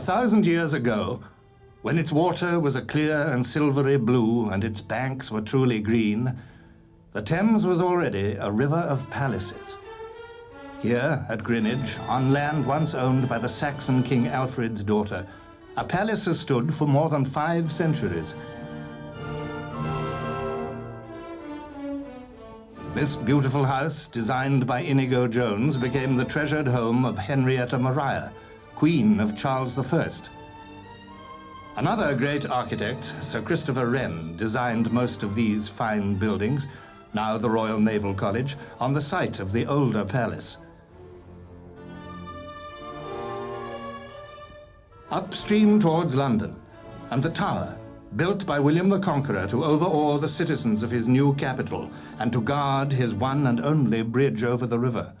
1,000 years ago, when its water was a clear and silvery blue and its banks were truly green, the Thames was already a river of palaces. Here at Greenwich, on land once owned by the Saxon King Alfred's daughter, a palace has stood for more than 5 centuries. This beautiful house, designed by Inigo Jones, became the treasured home of Henrietta Maria, Queen of Charles I. Another great architect, Sir Christopher Wren, designed most of these fine buildings, now the Royal Naval College, on the site of the older palace. Upstream towards London, and the Tower, built by William the Conqueror to overawe the citizens of his new capital and to guard his one and only bridge over the river.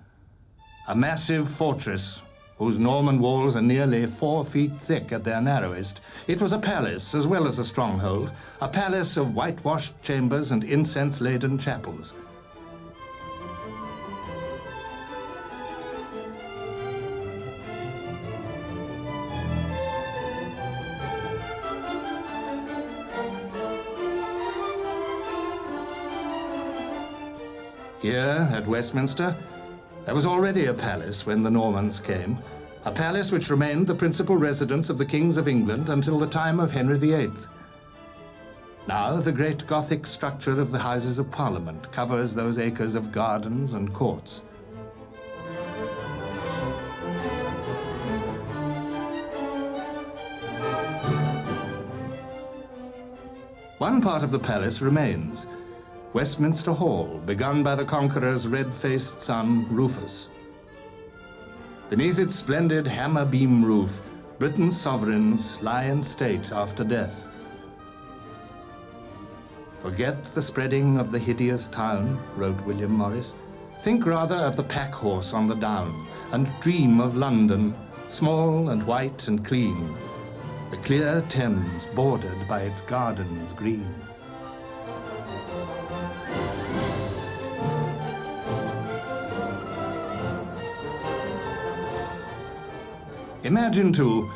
A massive fortress whose Norman walls are nearly 4 feet thick at their narrowest. It was a palace as well as a stronghold, a palace of whitewashed chambers and incense-laden chapels. Here at Westminster, there was already a palace when the Normans came, a palace which remained the principal residence of the kings of England until the time of Henry VIII. Now the great Gothic structure of the Houses of Parliament covers those acres of gardens and courts. One part of the palace remains, Westminster Hall, begun by the Conqueror's red-faced son, Rufus. Beneath its splendid hammer-beam roof, Britain's sovereigns lie in state after death. Forget the spreading of the hideous town, wrote William Morris. Think rather of the pack-horse on the down, and dream of London, small and white and clean, the clear Thames bordered by its gardens green. Imagine, too,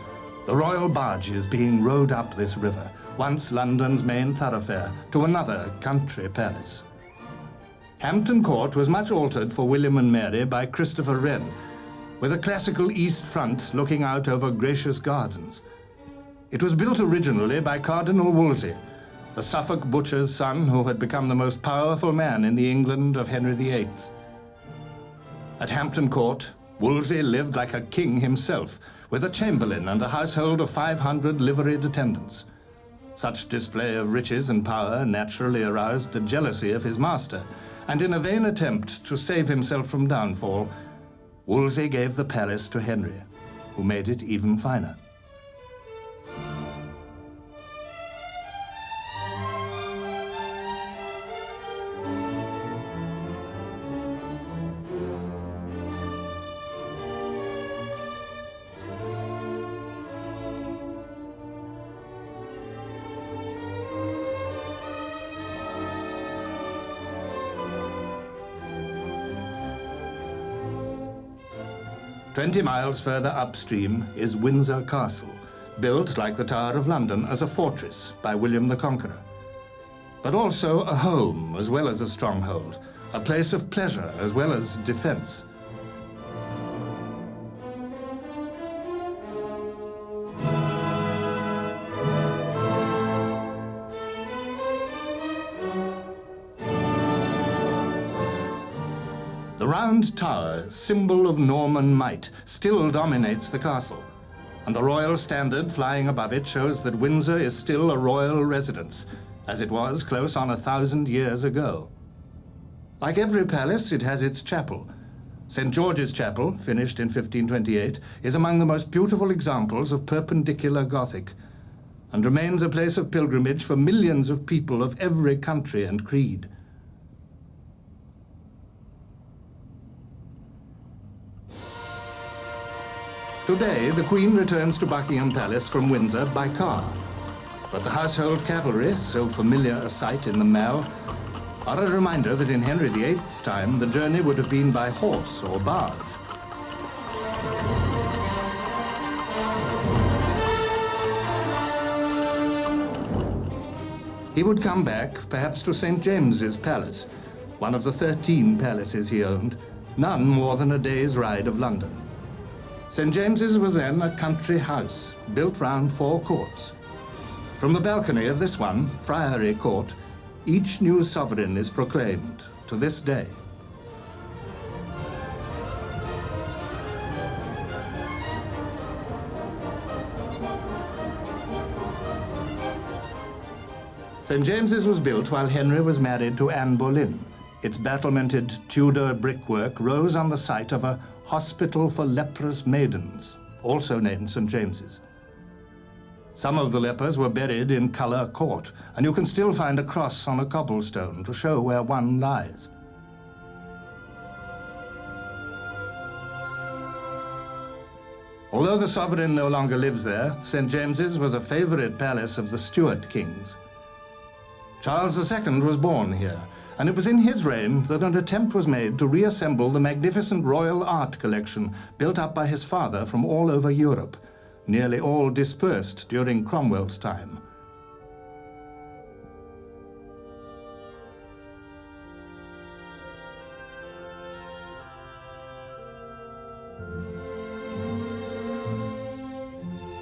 the royal barges being rowed up this river, once London's main thoroughfare, to another country palace. Hampton Court was much altered for William and Mary by Christopher Wren, with a classical east front looking out over gracious gardens. It was built originally by Cardinal Wolsey, the Suffolk butcher's son who had become the most powerful man in the England of Henry VIII. At Hampton Court, Wolsey lived like a king himself, with a chamberlain and a household of 500 liveried attendants. Such display of riches and power naturally aroused the jealousy of his master, and in a vain attempt to save himself from downfall, Wolsey gave the palace to Henry, who made it even finer. "20 miles further upstream is Windsor Castle, built like the Tower of London as a fortress by William the Conqueror, but also a home as well as a stronghold, a place of pleasure as well as defense. The round tower, symbol of Norman might, still dominates the castle, and the royal standard flying above it shows that Windsor is still a royal residence, as it was close on 1,000 years ago. Like every palace, it has its chapel. St. George's Chapel, finished in 1528, is among the most beautiful examples of Perpendicular Gothic, and remains a place of pilgrimage for millions of people of every country and creed. Today, the Queen returns to Buckingham Palace from Windsor by car. But the household cavalry, so familiar a sight in the Mall, are a reminder that in Henry VIII's time, the journey would have been by horse or barge. He would come back, perhaps to St. James's Palace, one of the 13 palaces he owned, none more than a day's ride of London. St. James's was then a country house, built round 4 courts. From the balcony of this one, Friary Court, each new sovereign is proclaimed, to this day. St. James's was built while Henry was married to Anne Boleyn. Its battlemented Tudor brickwork rose on the site of a hospital for leprous maidens, also named St. James's. Some of the lepers were buried in Colour Court, and you can still find a cross on a cobblestone to show where one lies. Although the sovereign no longer lives there, St. James's was a favourite palace of the Stuart kings. Charles II was born here, and it was in his reign that an attempt was made to reassemble the magnificent royal art collection built up by his father from all over Europe, nearly all dispersed during Cromwell's time.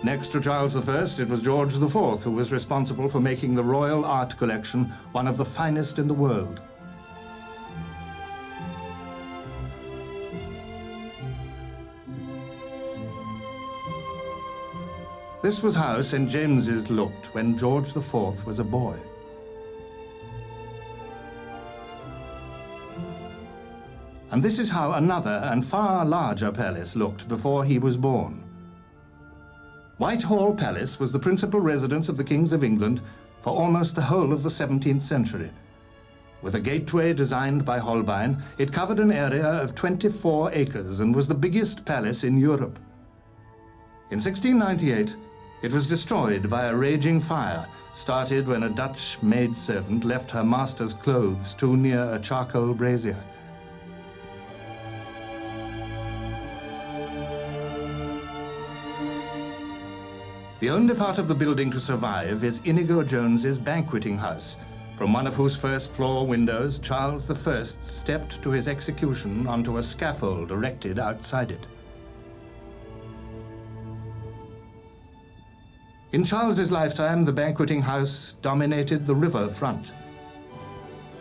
Next to Charles I, it was George IV who was responsible for making the royal art collection one of the finest in the world. This was how St. James's looked when George IV was a boy. And this is how another and far larger palace looked before he was born. Whitehall Palace was the principal residence of the kings of England for almost the whole of the 17th century. With a gateway designed by Holbein, it covered an area of 24 acres and was the biggest palace in Europe. In 1698, it was destroyed by a raging fire, started when a Dutch maidservant left her master's clothes too near a charcoal brazier. The only part of the building to survive is Inigo Jones's banqueting house, from one of whose first-floor windows Charles I stepped to his execution onto a scaffold erected outside it. In Charles's lifetime, the banqueting house dominated the river front.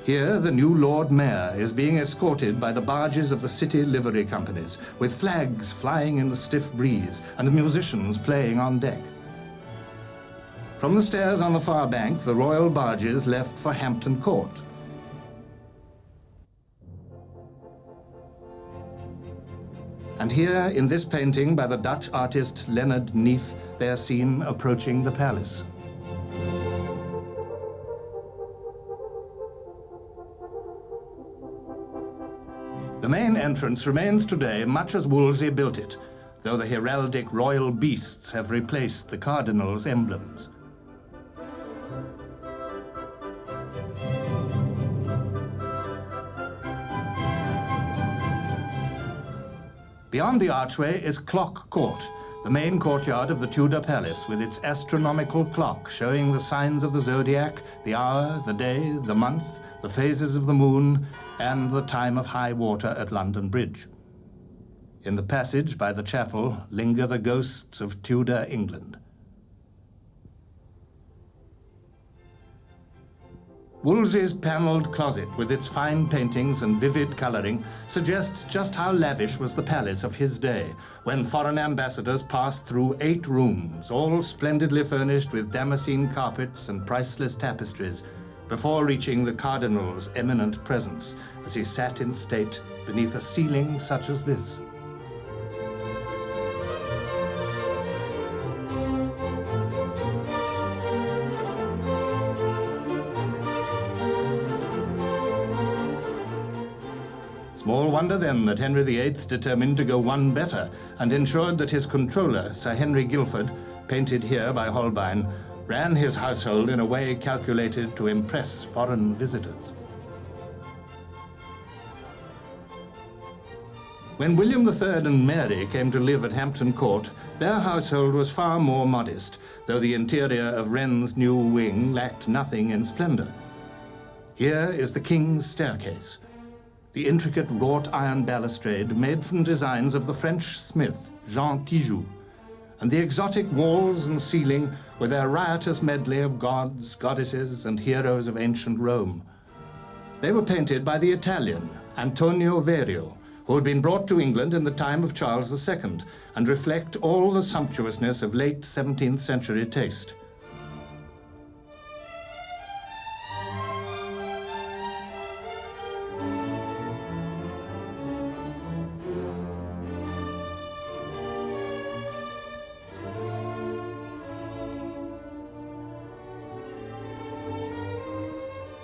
Here, the new Lord Mayor is being escorted by the barges of the city livery companies, with flags flying in the stiff breeze and musicians playing on deck. From the stairs on the far bank, the royal barges left for Hampton Court. And here, in this painting by the Dutch artist Leonard Neef, they are seen approaching the palace. The main entrance remains today much as Wolsey built it, though the heraldic royal beasts have replaced the cardinal's emblems. Beyond the archway is Clock Court, the main courtyard of the Tudor palace, with its astronomical clock showing the signs of the zodiac, the hour, the day, the month, the phases of the moon, and the time of high water at London Bridge. In the passage by the chapel linger the ghosts of Tudor England. Wolsey's panelled closet, with its fine paintings and vivid colouring, suggests just how lavish was the palace of his day, when foreign ambassadors passed through 8 rooms, all splendidly furnished with damascene carpets and priceless tapestries, before reaching the cardinal's eminent presence as he sat in state beneath a ceiling such as this. Small wonder then that Henry VIII determined to go one better and ensured that his controller, Sir Henry Guilford, painted here by Holbein, ran his household in a way calculated to impress foreign visitors. When William III and Mary came to live at Hampton Court, their household was far more modest, though the interior of Wren's new wing lacked nothing in splendor. Here is the King's staircase, the intricate wrought iron balustrade made from designs of the French smith Jean Tijoux, and the exotic walls and ceiling with their riotous medley of gods, goddesses, and heroes of ancient Rome. They were painted by the Italian Antonio Verio, who had been brought to England in the time of Charles II, and reflect all the sumptuousness of late 17th century taste.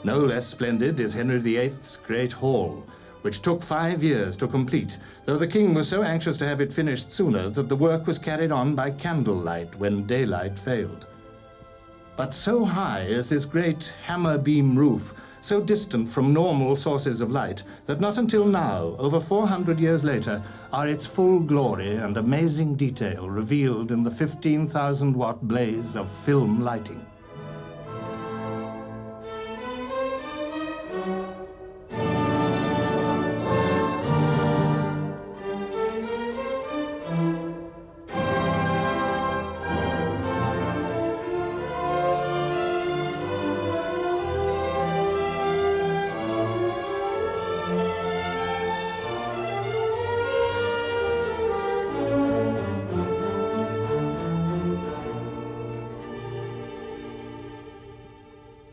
No less splendid is Henry VIII's Great Hall, which took 5 years to complete, though the king was so anxious to have it finished sooner that the work was carried on by candlelight when daylight failed. But so high is this great hammer beam roof, so distant from normal sources of light, that not until now, over 400 years later, are its full glory and amazing detail revealed in the 15,000-watt blaze of film lighting.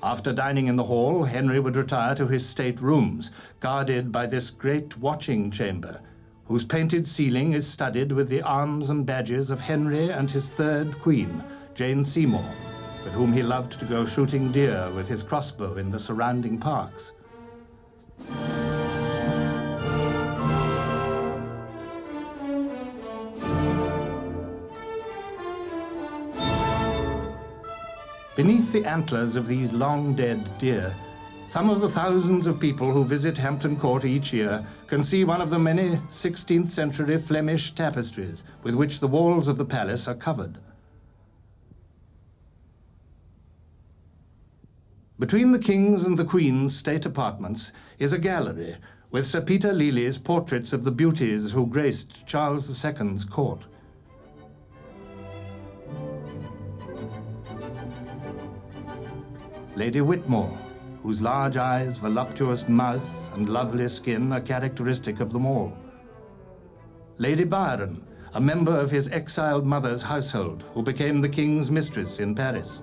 After dining in the hall, Henry would retire to his state rooms, guarded by this great watching chamber, whose painted ceiling is studded with the arms and badges of Henry and his third queen, Jane Seymour, with whom he loved to go shooting deer with his crossbow in the surrounding parks. Beneath the antlers of these long-dead deer, some of the thousands of people who visit Hampton Court each year can see one of the many 16th century Flemish tapestries with which the walls of the palace are covered. Between the King's and the Queen's state apartments is a gallery with Sir Peter Lely's portraits of the beauties who graced Charles II's court. Lady Whitmore, whose large eyes, voluptuous mouth, and lovely skin are characteristic of them all. Lady Byron, a member of his exiled mother's household, who became the King's mistress in Paris.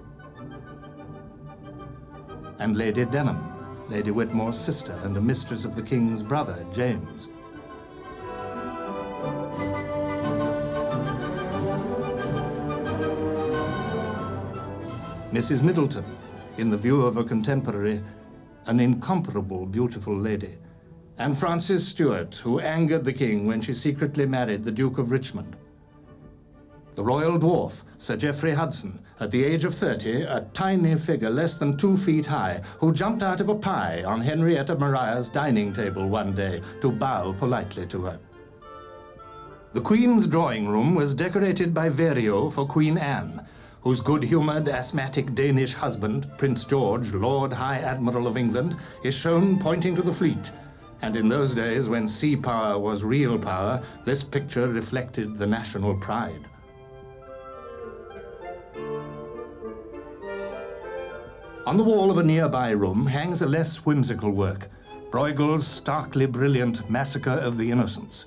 And Lady Denham, Lady Whitmore's sister and a mistress of the King's brother, James. Mrs. Middleton, in the view of a contemporary, an incomparable, beautiful lady. And Frances Stuart, who angered the King when she secretly married the Duke of Richmond. The royal dwarf, Sir Geoffrey Hudson, at the age of 30, a tiny figure less than 2 feet high, who jumped out of a pie on Henrietta Maria's dining table one day to bow politely to her. The Queen's drawing room was decorated by Verrio for Queen Anne, whose good-humoured, asthmatic Danish husband, Prince George, Lord High Admiral of England, is shown pointing to the fleet. And in those days, when sea power was real power, this picture reflected the national pride. On the wall of a nearby room hangs a less whimsical work, Bruegel's starkly brilliant Massacre of the Innocents.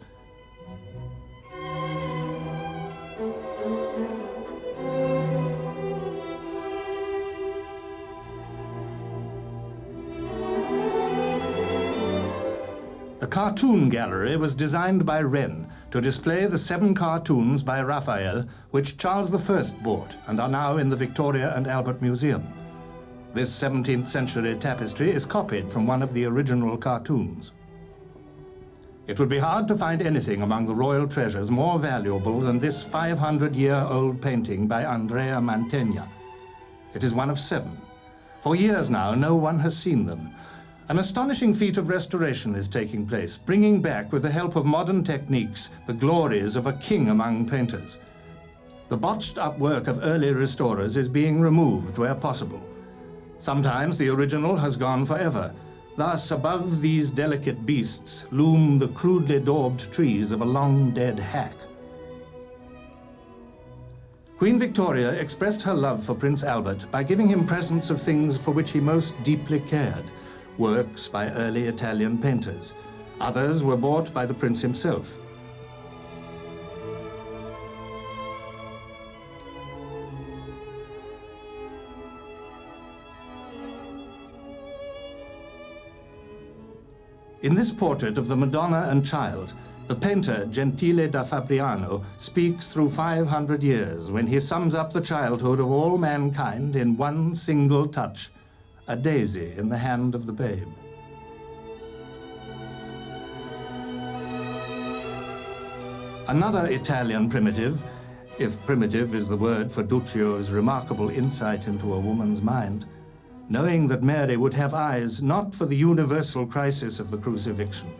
The Cartoon Gallery was designed by Wren to display the 7 cartoons by Raphael, which Charles I bought and are now in the Victoria and Albert Museum. This 17th century tapestry is copied from one of the original cartoons. It would be hard to find anything among the royal treasures more valuable than this 500-year-old painting by Andrea Mantegna. It is one of 7. For years now, no one has seen them. An astonishing feat of restoration is taking place, bringing back, with the help of modern techniques, the glories of a king among painters. The botched-up work of early restorers is being removed where possible. Sometimes the original has gone forever. Thus, above these delicate beasts loom the crudely daubed trees of a long-dead hack. Queen Victoria expressed her love for Prince Albert by giving him presents of things for which he most deeply cared. Works by early Italian painters. Others were bought by the prince himself. In this portrait of the Madonna and Child, the painter Gentile da Fabriano speaks through 500 years when he sums up the childhood of all mankind in one single touch, a daisy in the hand of the babe. Another Italian primitive, if primitive is the word for Duccio's remarkable insight into a woman's mind, knowing that Mary would have eyes not for the universal crisis of the crucifixion,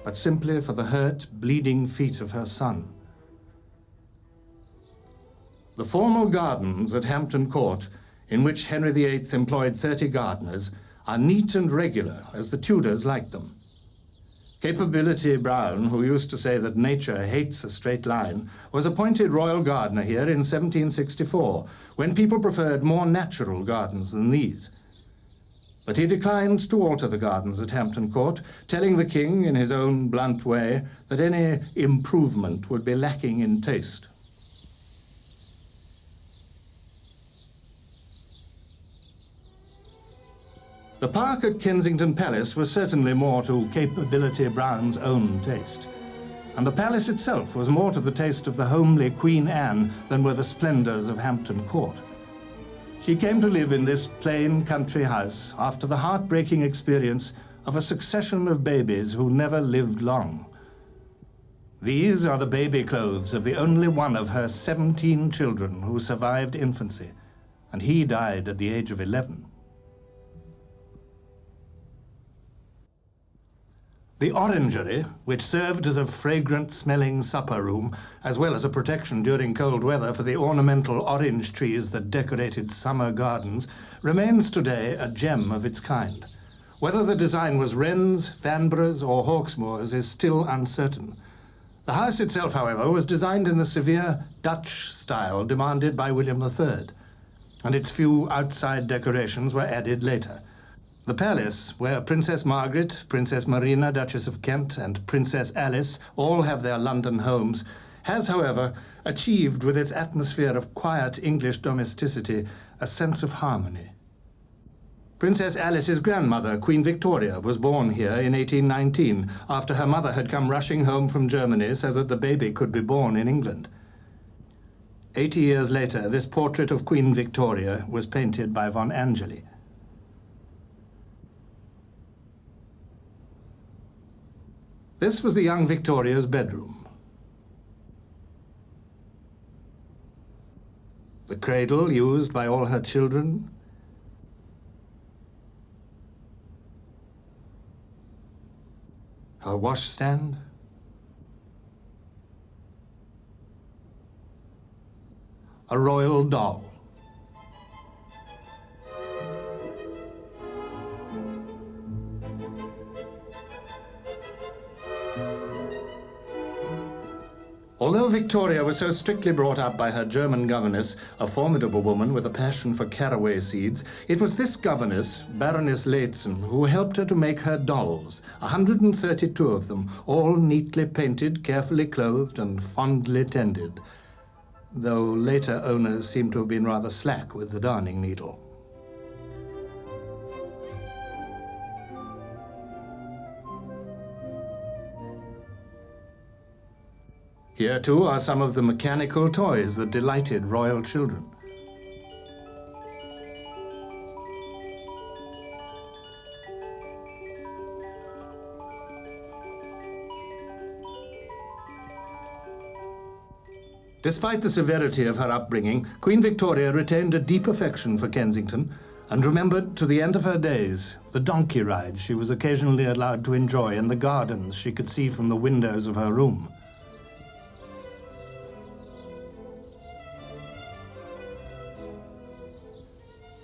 but simply for the hurt, bleeding feet of her son. The formal gardens at Hampton Court, in which Henry VIII employed 30 gardeners, are neat and regular, as the Tudors liked them. Capability Brown, who used to say that nature hates a straight line, was appointed royal gardener here in 1764, when people preferred more natural gardens than these. But he declined to alter the gardens at Hampton Court, telling the king, in his own blunt way, that any improvement would be lacking in taste. The park at Kensington Palace was certainly more to Capability Brown's own taste, and the palace itself was more to the taste of the homely Queen Anne than were the splendors of Hampton Court. She came to live in this plain country house after the heartbreaking experience of a succession of babies who never lived long. These are the baby clothes of the only one of her 17 children who survived infancy, and he died at the age of 11. The orangery, which served as a fragrant-smelling supper room, as well as a protection during cold weather for the ornamental orange trees that decorated summer gardens, remains today a gem of its kind. Whether the design was Wren's, Vanbragh's, or Hawksmoor's is still uncertain. The house itself, however, was designed in the severe Dutch style demanded by William III, and its few outside decorations were added later. The palace, where Princess Margaret, Princess Marina, Duchess of Kent, and Princess Alice all have their London homes, has, however, achieved with its atmosphere of quiet English domesticity a sense of harmony. Princess Alice's grandmother, Queen Victoria, was born here in 1819, after her mother had come rushing home from Germany so that the baby could be born in England. 80 years later, this portrait of Queen Victoria was painted by von Angeli. This was the young Victoria's bedroom. The cradle used by all her children. Her washstand. A royal doll. Although Victoria was so strictly brought up by her German governess, a formidable woman with a passion for caraway seeds, it was this governess, Baroness Lehzen, who helped her to make her dolls, 132 of them, all neatly painted, carefully clothed, and fondly tended, though later owners seem to have been rather slack with the darning needle. Here, too, are some of the mechanical toys that delighted royal children. Despite the severity of her upbringing, Queen Victoria retained a deep affection for Kensington and remembered to the end of her days the donkey rides she was occasionally allowed to enjoy in the gardens she could see from the windows of her room.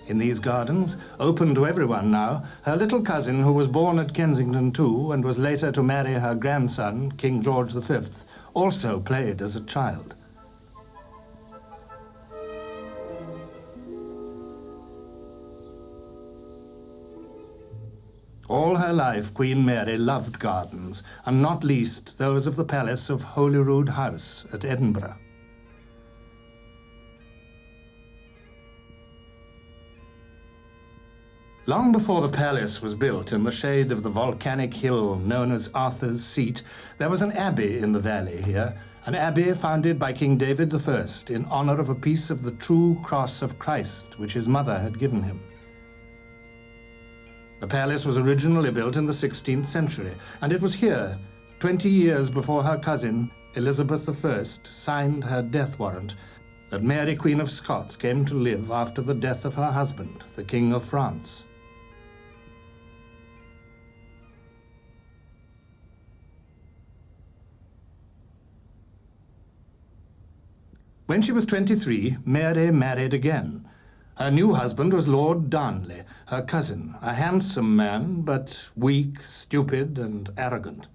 In these gardens, open to everyone now, her little cousin, who was born at Kensington too and was later to marry her grandson, King George V, also played as a child. All her life, Queen Mary loved gardens, and not least those of the palace of Holyrood House at Edinburgh. Long before the palace was built in the shade of the volcanic hill known as Arthur's Seat, there was an abbey in the valley here, an abbey founded by King David I in honor of a piece of the true cross of Christ which his mother had given him. The palace was originally built in the 16th century, and it was here, 20 years before her cousin, Elizabeth I, signed her death warrant, that Mary, Queen of Scots, came to live after the death of her husband, the King of France. When she was 23, Mary married again. Her new husband was Lord Darnley, her cousin, a handsome man, but weak, stupid, and arrogant.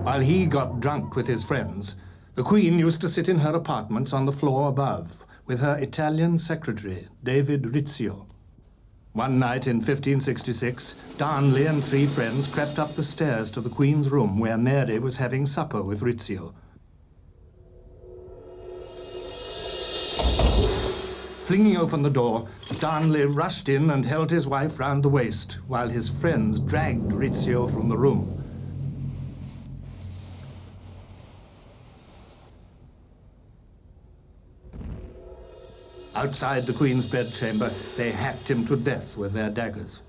While he got drunk with his friends, the Queen used to sit in her apartments on the floor above with her Italian secretary, David Rizzio. One night in 1566, Darnley and 3 friends crept up the stairs to the Queen's room where Mary was having supper with Rizzio. Flinging open the door, Darnley rushed in and held his wife round the waist while his friends dragged Rizzio from the room. Outside the Queen's bedchamber, they hacked him to death with their daggers.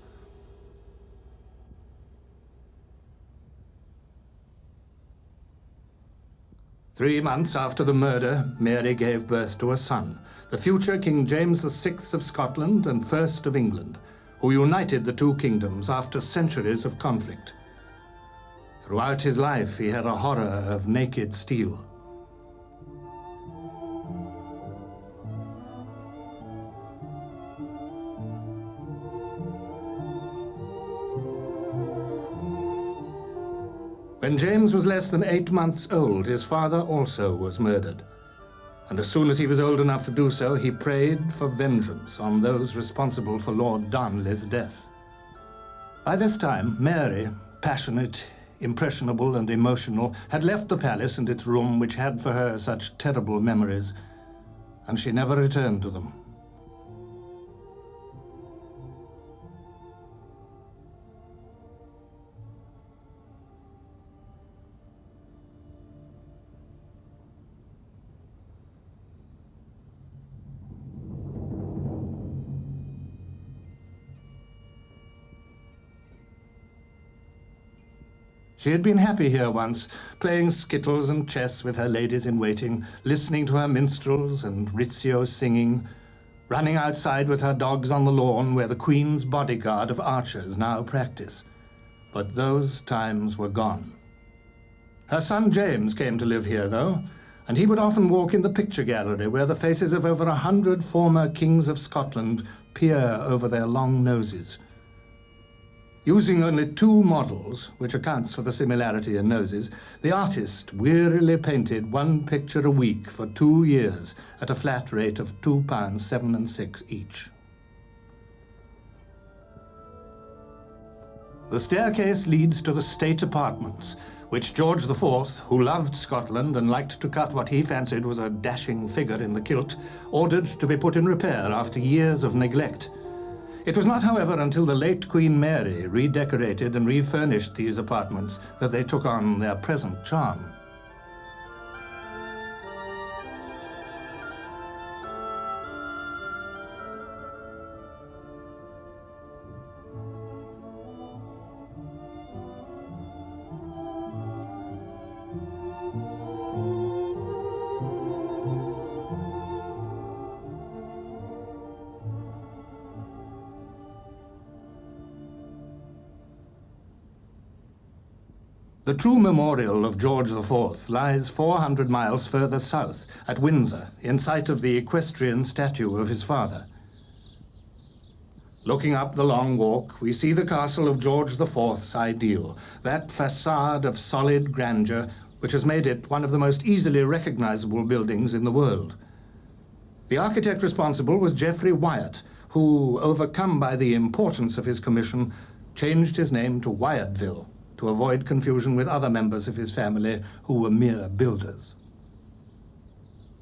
Three months after the murder, Mary gave birth to a son, the future King James VI of Scotland and first of England, who united the two kingdoms after centuries of conflict. Throughout his life, he had a horror of naked steel. When James was less than 8 months old, his father also was murdered. And as soon as he was old enough to do so, he prayed for vengeance on those responsible for Lord Darnley's death. By this time, Mary, passionate, impressionable and emotional, had left the palace and its room which had for her such terrible memories, and she never returned to them. She had been happy here once, playing skittles and chess with her ladies-in-waiting, listening to her minstrels and Rizzio singing, running outside with her dogs on the lawn where the Queen's bodyguard of archers now practice. But those times were gone. Her son James came to live here, though, and he would often walk in the picture gallery where the faces of over 100 former kings of Scotland peer over their long noses. Using only 2 models, which accounts for the similarity in noses, the artist wearily painted 1 picture a week for 2 years at a flat rate of £2 7 6 each. The staircase leads to the state apartments, which George IV, who loved Scotland and liked to cut what he fancied was a dashing figure in the kilt, ordered to be put in repair after years of neglect. It was not, however, until the late Queen Mary redecorated and refurnished these apartments that they took on their present charm. The true memorial of George IV lies 400 miles further south, at Windsor, in sight of the equestrian statue of his father. Looking up the long walk, we see the castle of George IV's ideal, that facade of solid grandeur which has made it one of the most easily recognizable buildings in the world. The architect responsible was Geoffrey Wyatt, who, overcome by the importance of his commission, changed his name to Wyattville, to avoid confusion with other members of his family who were mere builders.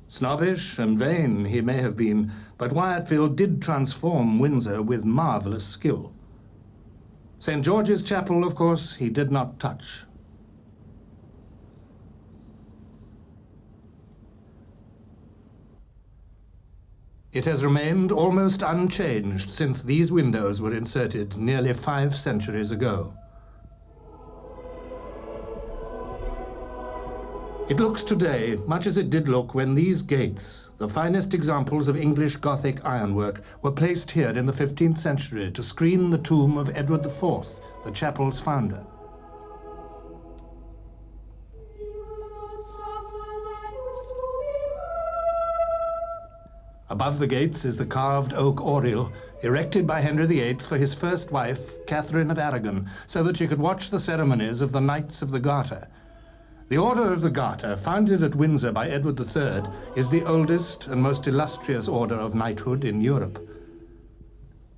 Snobbish and vain he may have been, but Wyattville did transform Windsor with marvelous skill. St. George's Chapel, of course, he did not touch. It has remained almost unchanged since these windows were inserted nearly 5 centuries ago. It looks today much as it did look when these gates, the finest examples of English Gothic ironwork, were placed here in the 15th century to screen the tomb of Edward IV, the chapel's founder. Above the gates is the carved oak oriel, erected by Henry VIII for his first wife, Catherine of Aragon, so that she could watch the ceremonies of the Knights of the Garter. The Order of the Garter, founded at Windsor by Edward III, is the oldest and most illustrious order of knighthood in Europe.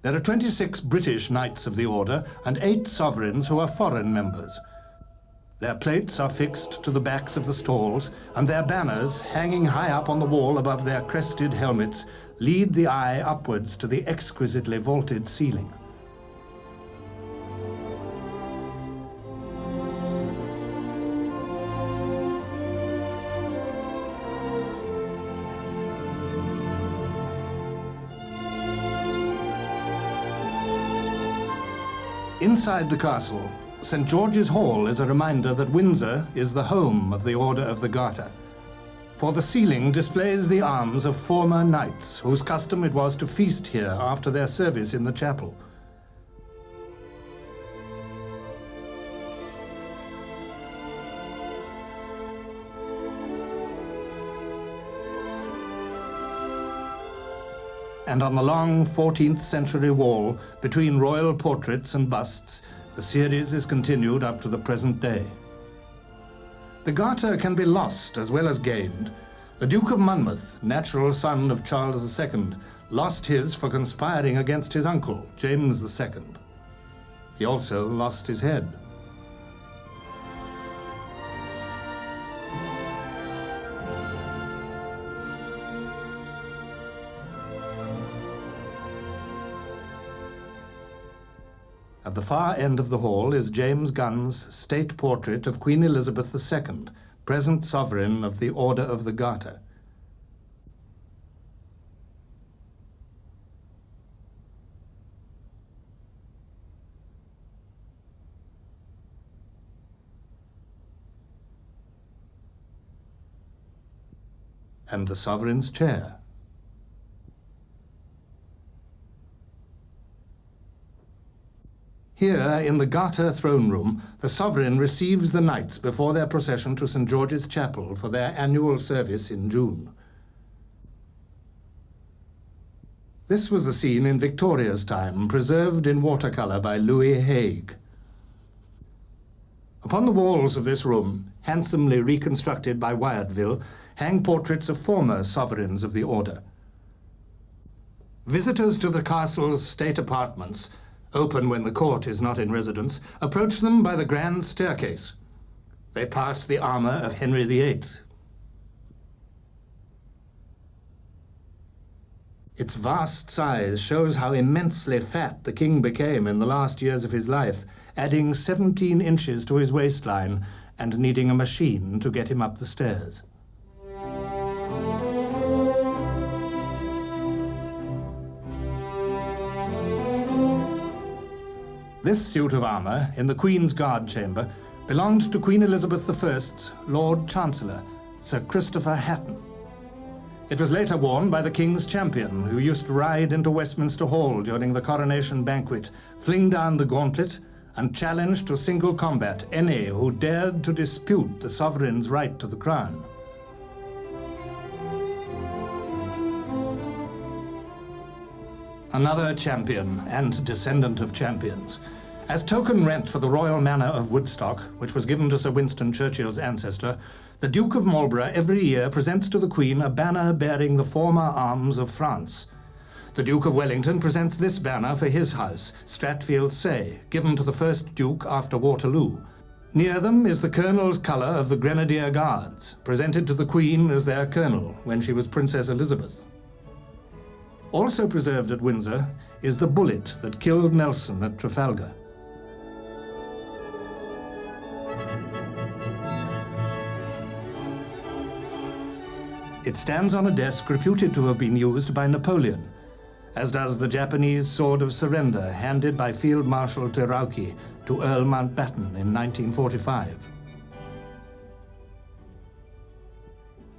There are 26 British Knights of the Order and 8 sovereigns who are foreign members. Their plates are fixed to the backs of the stalls, and their banners, hanging high up on the wall above their crested helmets, lead the eye upwards to the exquisitely vaulted ceiling. Inside the castle, St. George's Hall is a reminder that Windsor is the home of the Order of the Garter. For the ceiling displays the arms of former knights, whose custom it was to feast here after their service in the chapel. and on the long 14th century wall, between royal portraits and busts, the series is continued up to the present day. The Garter can be lost as well as gained. The Duke of Monmouth, natural son of Charles II, lost his for conspiring against his uncle, James II. He also lost his head. At the far end of the hall is James Gunn's state portrait of Queen Elizabeth II, present sovereign of the Order of the Garter. And the sovereign's chair. Here, in the Garter throne room, the sovereign receives the knights before their procession to St. George's Chapel for their annual service in June. This was the scene in Victoria's time, preserved in watercolour by Louis Haig. Upon the walls of this room, handsomely reconstructed by Wyatville, hang portraits of former sovereigns of the order. Visitors to the castle's state apartments, open when the court is not in residence, approach them by the grand staircase. They pass the armour of Henry VIII. Its vast size shows how immensely fat the king became in the last years of his life, adding 17 inches to his waistline and needing a machine to get him up the stairs. This suit of armour, in the Queen's Guard Chamber, belonged to Queen Elizabeth I's Lord Chancellor, Sir Christopher Hatton. It was later worn by the King's champion, who used to ride into Westminster Hall during the coronation banquet, fling down the gauntlet, and challenge to single combat any who dared to dispute the sovereign's right to the crown. Another champion and descendant of champions. As token rent for the royal manor of Woodstock, which was given to Sir Winston Churchill's ancestor, the Duke of Marlborough every year presents to the Queen a banner bearing the former arms of France. The Duke of Wellington presents this banner for his house, Stratfield Say, given to the first Duke after Waterloo. Near them is the Colonel's colour of the Grenadier Guards, presented to the Queen as their colonel when she was Princess Elizabeth. Also preserved at Windsor is the bullet that killed Nelson at Trafalgar. It stands on a desk reputed to have been used by Napoleon, as does the Japanese Sword of Surrender handed by Field Marshal Terauchi to Earl Mountbatten in 1945.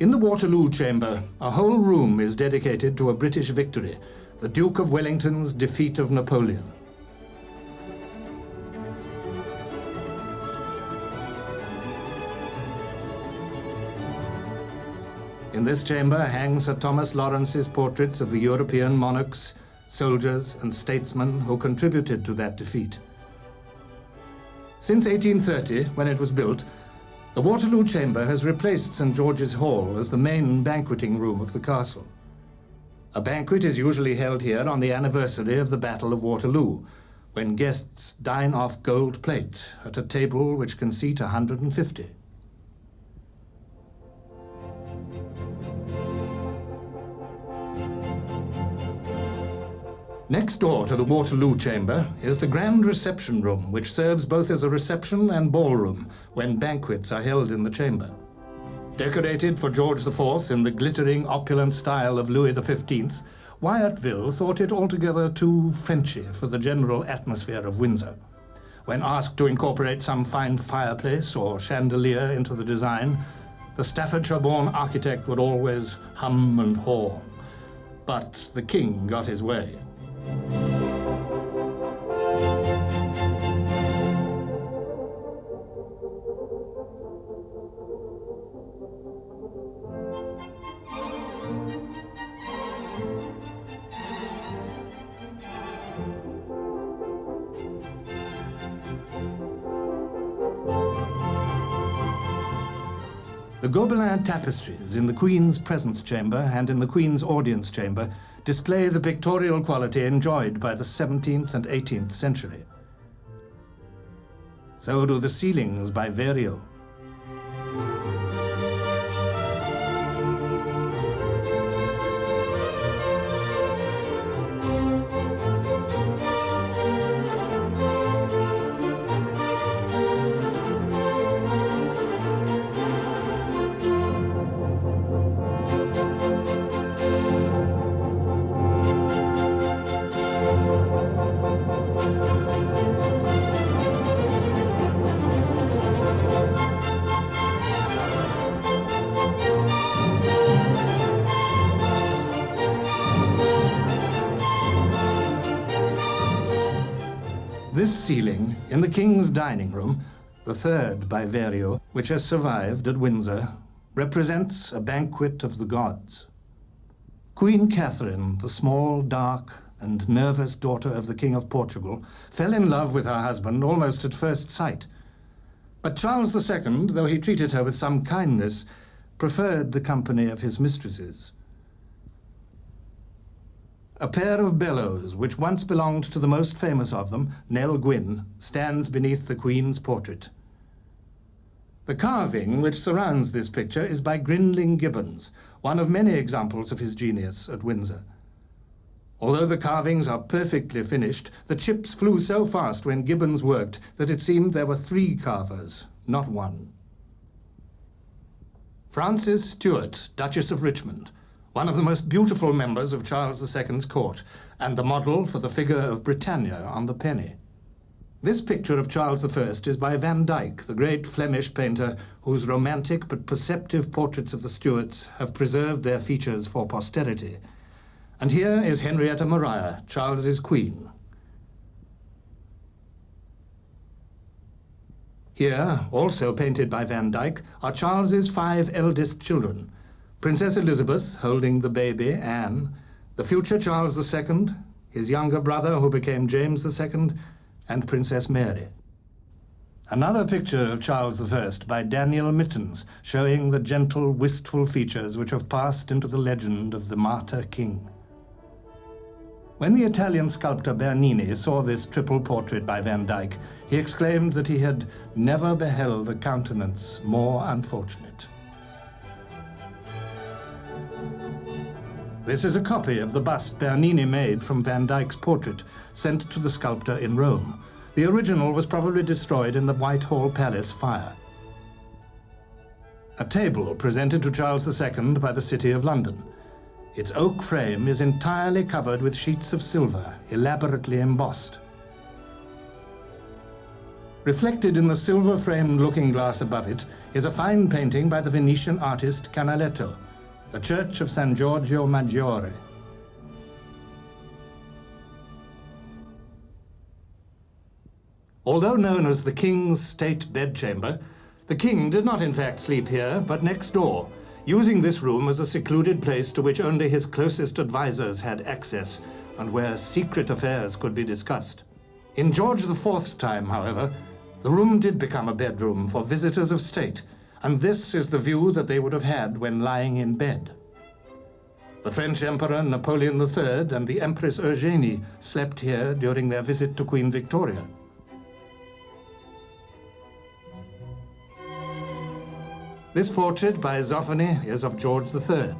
In the Waterloo Chamber, a whole room is dedicated to a British victory, the Duke of Wellington's defeat of Napoleon. In this chamber hang Sir Thomas Lawrence's portraits of the European monarchs, soldiers, and statesmen who contributed to that defeat. Since 1830, when it was built, the Waterloo Chamber has replaced St. George's Hall as the main banqueting room of the castle. A banquet is usually held here on the anniversary of the Battle of Waterloo, when guests dine off gold plate at a table which can seat 150. Next door to the Waterloo Chamber is the Grand Reception Room, which serves both as a reception and ballroom when banquets are held in the chamber. Decorated for George IV in the glittering, opulent style of Louis XV, Wyatville thought it altogether too Frenchy for the general atmosphere of Windsor. When asked to incorporate some fine fireplace or chandelier into the design, the Staffordshire-born architect would always hum and haw. But the king got his way. The Gobelin tapestries in the Queen's presence chamber and in the Queen's audience chamber display the pictorial quality enjoyed by the 17th and 18th century. So do the ceilings by Verrio. This ceiling, in the King's dining room, the third by Verrio, which has survived at Windsor, represents a banquet of the gods. Queen Catherine, the small, dark, and nervous daughter of the King of Portugal, fell in love with her husband almost at first sight. But Charles II, though he treated her with some kindness, preferred the company of his mistresses. A pair of bellows, which once belonged to the most famous of them, Nell Gwyn, stands beneath the Queen's portrait. The carving which surrounds this picture is by Grinling Gibbons, one of many examples of his genius at Windsor. Although the carvings are perfectly finished, the chips flew so fast when Gibbons worked that it seemed there were 3 carvers, not 1. Frances Stuart, Duchess of Richmond, one of the most beautiful members of Charles II's court, and the model for the figure of Britannia on the penny. This picture of Charles I is by Van Dyck, the great Flemish painter whose romantic but perceptive portraits of the Stuarts have preserved their features for posterity. And here is Henrietta Maria, Charles's queen. Here, also painted by Van Dyck, are Charles's 5 eldest children: Princess Elizabeth holding the baby, Anne, the future Charles II, his younger brother who became James II, and Princess Mary. Another picture of Charles I by Daniel Mittens, showing the gentle, wistful features which have passed into the legend of the martyr king. When the Italian sculptor Bernini saw this triple portrait by Van Dyck, he exclaimed that he had never beheld a countenance more unfortunate. This is a copy of the bust Bernini made from Van Dyck's portrait, sent to the sculptor in Rome. The original was probably destroyed in the Whitehall Palace fire. A table presented to Charles II by the City of London. Its oak frame is entirely covered with sheets of silver, elaborately embossed. Reflected in the silver-framed looking-glass above it is a fine painting by the Venetian artist Canaletto, the Church of San Giorgio Maggiore. Although known as the King's State Bedchamber, the King did not in fact sleep here, but next door, using this room as a secluded place to which only his closest advisors had access and where secret affairs could be discussed. In George IV's time, however, the room did become a bedroom for visitors of state, and this is the view that they would have had when lying in bed. The French Emperor Napoleon III and the Empress Eugénie slept here during their visit to Queen Victoria. This portrait by Zoffany is of George III.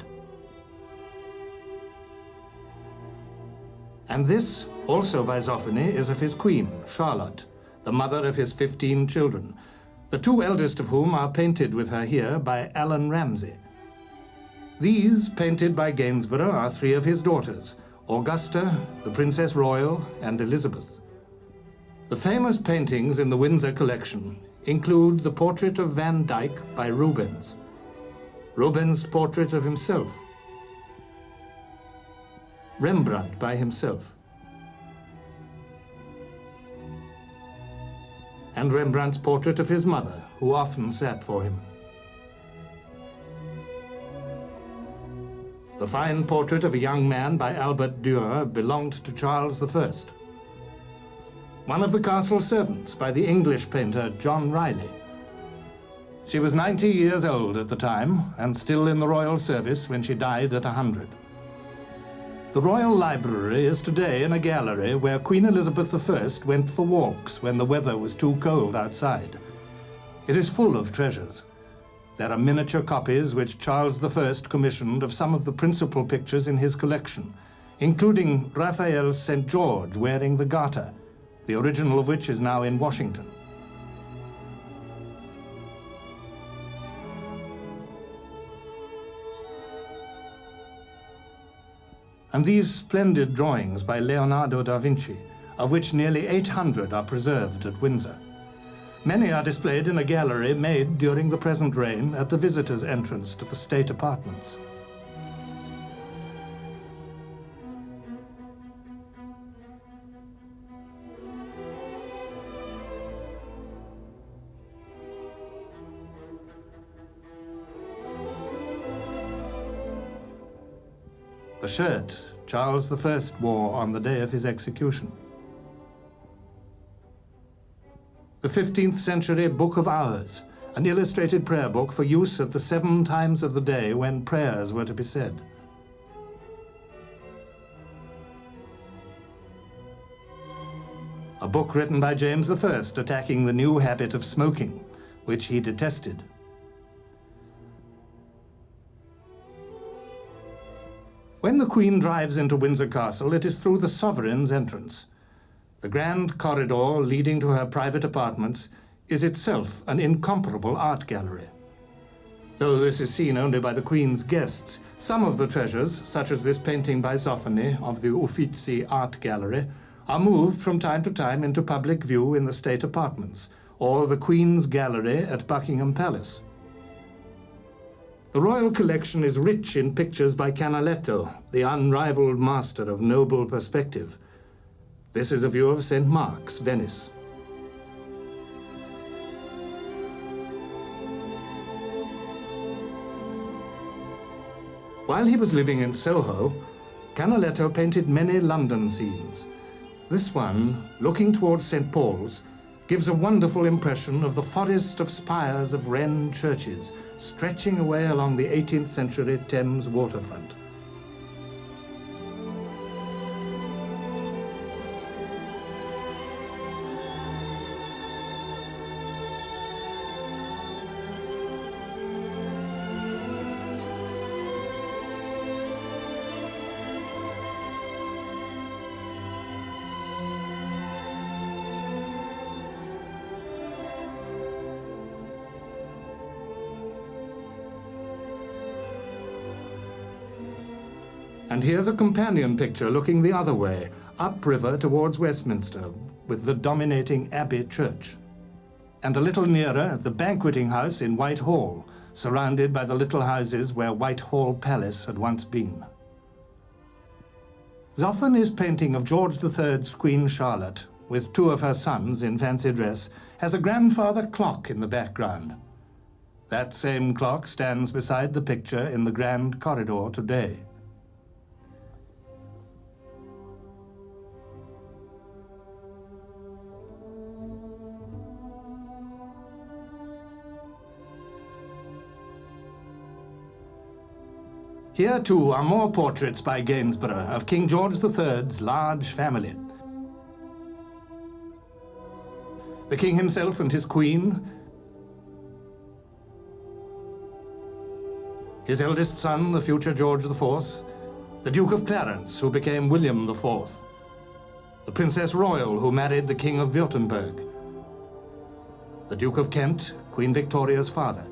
And this, also by Zoffany, is of his queen, Charlotte, the mother of his 15 children, the 2 eldest of whom are painted with her here by Alan Ramsay. These, painted by Gainsborough, are 3 of his daughters, Augusta, the Princess Royal, and Elizabeth. The famous paintings in the Windsor collection include the portrait of Van Dyck by Rubens, Rubens' portrait of himself, Rembrandt by himself, and Rembrandt's portrait of his mother, who often sat for him. The fine portrait of a young man by Albert Dürer belonged to Charles I. One of the castle servants by the English painter John Riley. She was 90 years old at the time, and still in the royal service when she died at 100. The Royal Library is today in a gallery where Queen Elizabeth I went for walks when the weather was too cold outside. It is full of treasures. There are miniature copies which Charles I commissioned of some of the principal pictures in his collection, including Raphael's St. George wearing the garter, the original of which is now in Washington. And these splendid drawings by Leonardo da Vinci, of which nearly 800 are preserved at Windsor. Many are displayed in a gallery made during the present reign at the visitors' entrance to the state apartments. The shirt Charles I wore on the day of his execution. The 15th century Book of Hours, an illustrated prayer book for use at the 7 times of the day when prayers were to be said. A book written by James I attacking the new habit of smoking, which he detested. When the Queen drives into Windsor Castle, it is through the Sovereign's entrance. The grand corridor leading to her private apartments is itself an incomparable art gallery. Though this is seen only by the Queen's guests, some of the treasures, such as this painting by Zoffany of the Uffizi Art Gallery, are moved from time to time into public view in the state apartments, or the Queen's Gallery at Buckingham Palace. The royal collection is rich in pictures by Canaletto, the unrivaled master of noble perspective. This is a view of St. Mark's, Venice. While he was living in Soho, Canaletto painted many London scenes. This one, looking towards St. Paul's, gives a wonderful impression of the forest of spires of Wren churches stretching away along the 18th century Thames waterfront. And here's a companion picture looking the other way, upriver towards Westminster, with the dominating Abbey Church. And a little nearer, the banqueting house in Whitehall, surrounded by the little houses where Whitehall Palace had once been. Zoffany's painting of George III's Queen Charlotte, with 2 of her sons in fancy dress, has a grandfather clock in the background. That same clock stands beside the picture in the grand corridor today. Here, too, are more portraits by Gainsborough of King George III's large family. The king himself and his queen, his eldest son, the future George IV, the Duke of Clarence, who became William IV, the Princess Royal, who married the King of Württemberg, the Duke of Kent, Queen Victoria's father,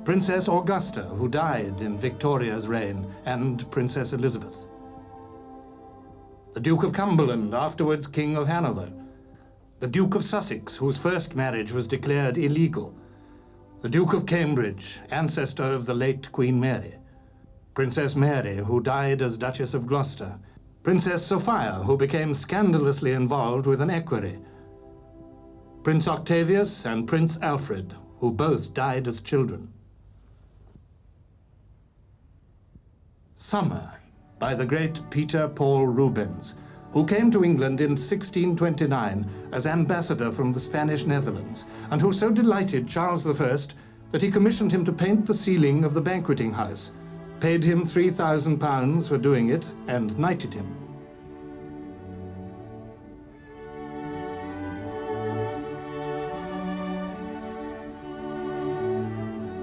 Princess Augusta, who died in Victoria's reign, and Princess Elizabeth. The Duke of Cumberland, afterwards King of Hanover. The Duke of Sussex, whose first marriage was declared illegal. The Duke of Cambridge, ancestor of the late Queen Mary. Princess Mary, who died as Duchess of Gloucester. Princess Sophia, who became scandalously involved with an equerry. Prince Octavius and Prince Alfred, who both died as children. Summer, by the great Peter Paul Rubens, who came to England in 1629 as ambassador from the Spanish Netherlands, and who so delighted Charles I that he commissioned him to paint the ceiling of the banqueting house, paid him £3,000 for doing it, and knighted him.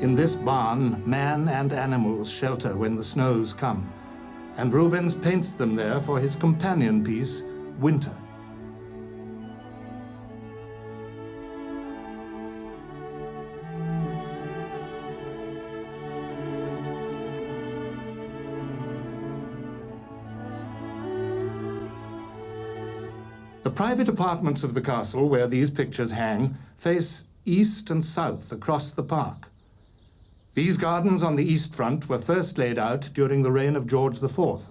In this barn, man and animals shelter when the snows come, and Rubens paints them there for his companion piece, Winter. The private apartments of the castle, where these pictures hang, face east and south across the park. These gardens on the east front were first laid out during the reign of George IV.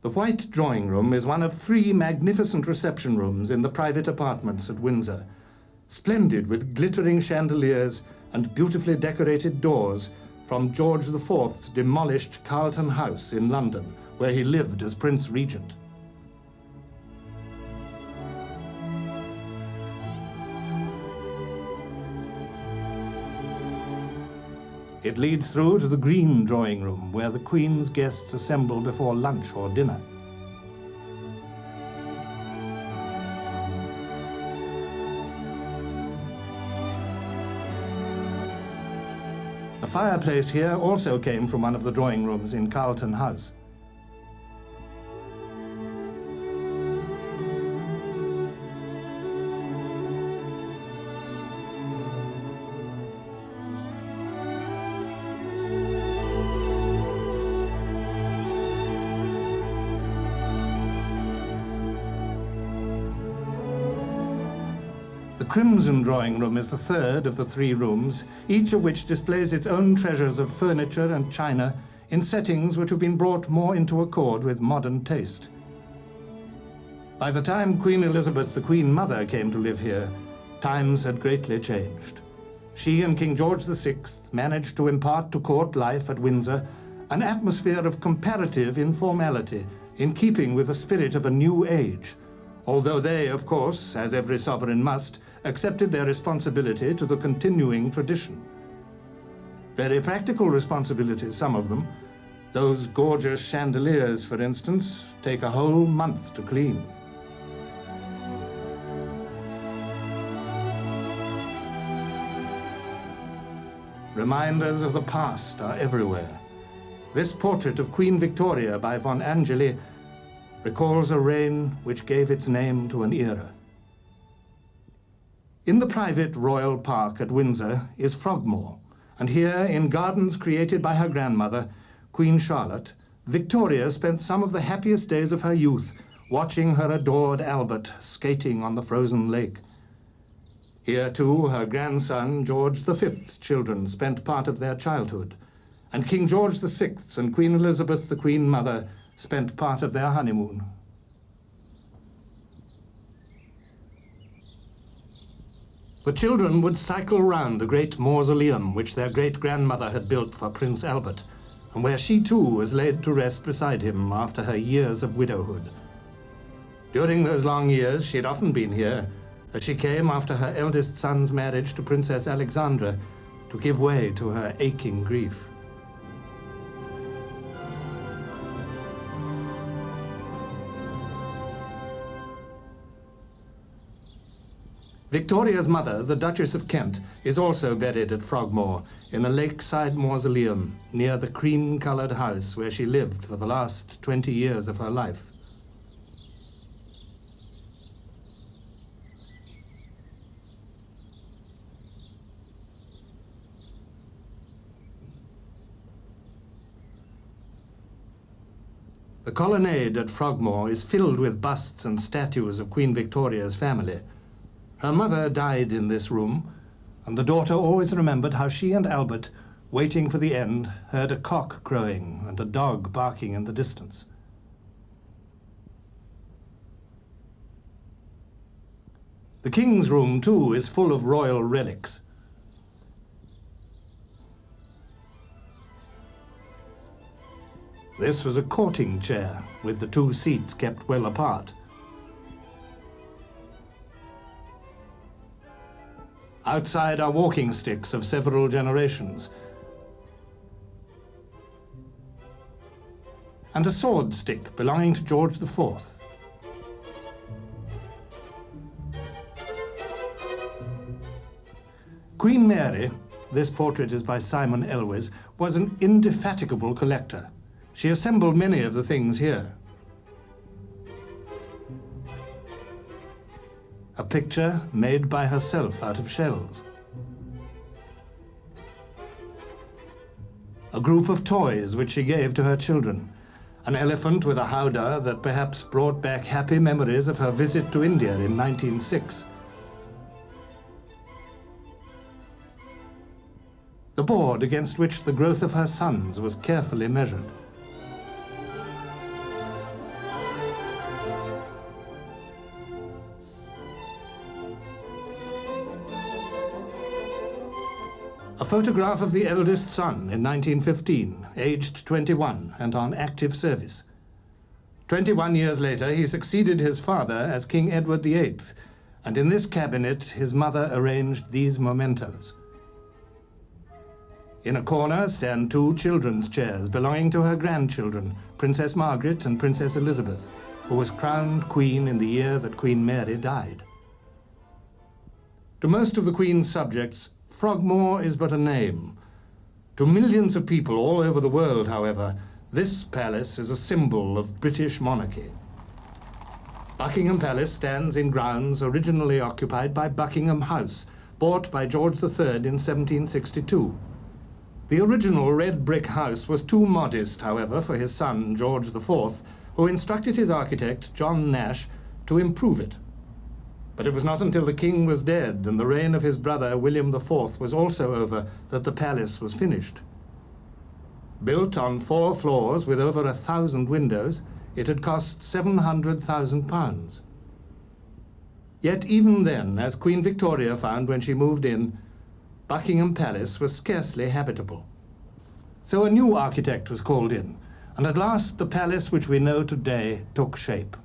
The White Drawing Room is one of 3 magnificent reception rooms in the private apartments at Windsor, splendid with glittering chandeliers and beautifully decorated doors from George IV's demolished Carlton House in London, where he lived as Prince Regent. It leads through to the Green Drawing Room, where the Queen's guests assemble before lunch or dinner. The fireplace here also came from one of the drawing rooms in Carlton House. The Crimson Drawing Room is the third of the 3 rooms, each of which displays its own treasures of furniture and china in settings which have been brought more into accord with modern taste. By the time Queen Elizabeth, the Queen Mother, came to live here, times had greatly changed. She and King George VI managed to impart to court life at Windsor an atmosphere of comparative informality in keeping with the spirit of a new age, although they, of course, as every sovereign must, accepted their responsibility to the continuing tradition. Very practical responsibilities, some of them. Those gorgeous chandeliers, for instance, take a whole month to clean. Reminders of the past are everywhere. This portrait of Queen Victoria by von Angeli recalls a reign which gave its name to an era. In the private royal park at Windsor is Frogmore, and here, in gardens created by her grandmother, Queen Charlotte, Victoria spent some of the happiest days of her youth watching her adored Albert skating on the frozen lake. Here, too, her grandson, George V's children spent part of their childhood, and King George VI and Queen Elizabeth, the Queen Mother, spent part of their honeymoon. The children would cycle round the great mausoleum which their great-grandmother had built for Prince Albert, and where she too was laid to rest beside him after her years of widowhood. During those long years, she had often been here, as she came after her eldest son's marriage to Princess Alexandra to give way to her aching grief. Victoria's mother, the Duchess of Kent, is also buried at Frogmore in a lakeside mausoleum near the cream-coloured house where she lived for the last 20 years of her life. The colonnade at Frogmore is filled with busts and statues of Queen Victoria's family. Her mother died in this room, and the daughter always remembered how she and Albert, waiting for the end, heard a cock crowing and a dog barking in the distance. The King's room, too, is full of royal relics. This was a courting chair, with the two seats kept well apart. Outside are walking sticks of several generations, and a sword stick belonging to George IV. Queen Mary, this portrait is by Simon Elwes, was an indefatigable collector. She assembled many of the things here. A picture made by herself out of shells. A group of toys which she gave to her children. An elephant with a howdah that perhaps brought back happy memories of her visit to India in 1906. The board against which the growth of her sons was carefully measured. A photograph of the eldest son in 1915, aged 21 and on active service. 21 years later, he succeeded his father as King Edward VIII, and in this cabinet, his mother arranged these mementos. In a corner stand two children's chairs belonging to her grandchildren, Princess Margaret and Princess Elizabeth, who was crowned queen in the year that Queen Mary died. To most of the Queen's subjects, Frogmore is but a name. To millions of people all over the world, however, this palace is a symbol of British monarchy. Buckingham Palace stands in grounds originally occupied by Buckingham House, bought by George III in 1762. The original red brick house was too modest, however, for his son, George IV, who instructed his architect, John Nash, to improve it. But it was not until the king was dead and the reign of his brother, William IV, was also over that the palace was finished. Built on 4 floors with over 1,000 windows, it had cost £700,000. Yet even then, as Queen Victoria found when she moved in, Buckingham Palace was scarcely habitable. So a new architect was called in, and at last the palace which we know today took shape.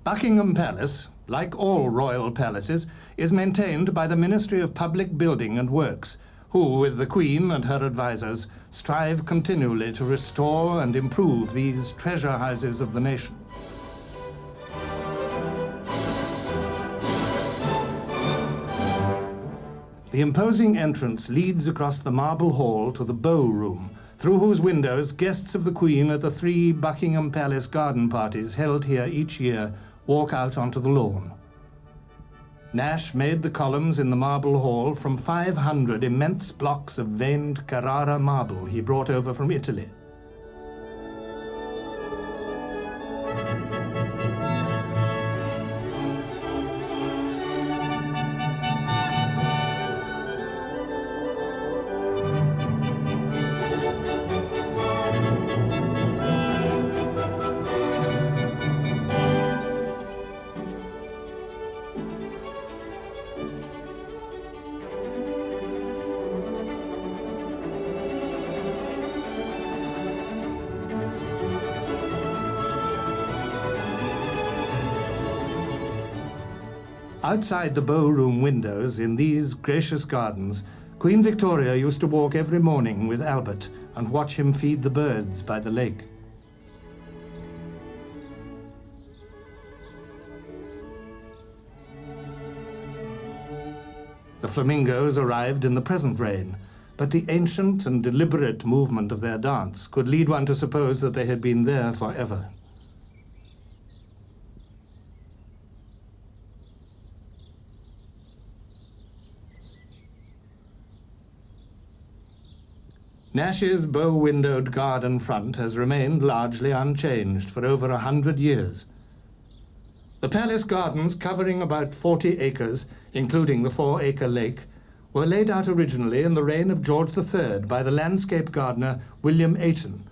Buckingham Palace, like all royal palaces, is maintained by the Ministry of Public Building and Works, who, with the Queen and her advisers, strive continually to restore and improve these treasure houses of the nation. The imposing entrance leads across the marble hall to the bow room, through whose windows guests of the Queen at the 3 Buckingham Palace garden parties held here each year walk out onto the lawn. Nash made the columns in the marble hall from 500 immense blocks of veined Carrara marble he brought over from Italy. Outside the bow room windows in these gracious gardens, Queen Victoria used to walk every morning with Albert and watch him feed the birds by the lake. The flamingos arrived in the present reign, but the ancient and deliberate movement of their dance could lead one to suppose that they had been there forever. Nash's bow-windowed garden front has remained largely unchanged for over 100 years. The palace gardens, covering about 40 acres, including the 4-acre lake, were laid out originally in the reign of George III by the landscape gardener William Ayton,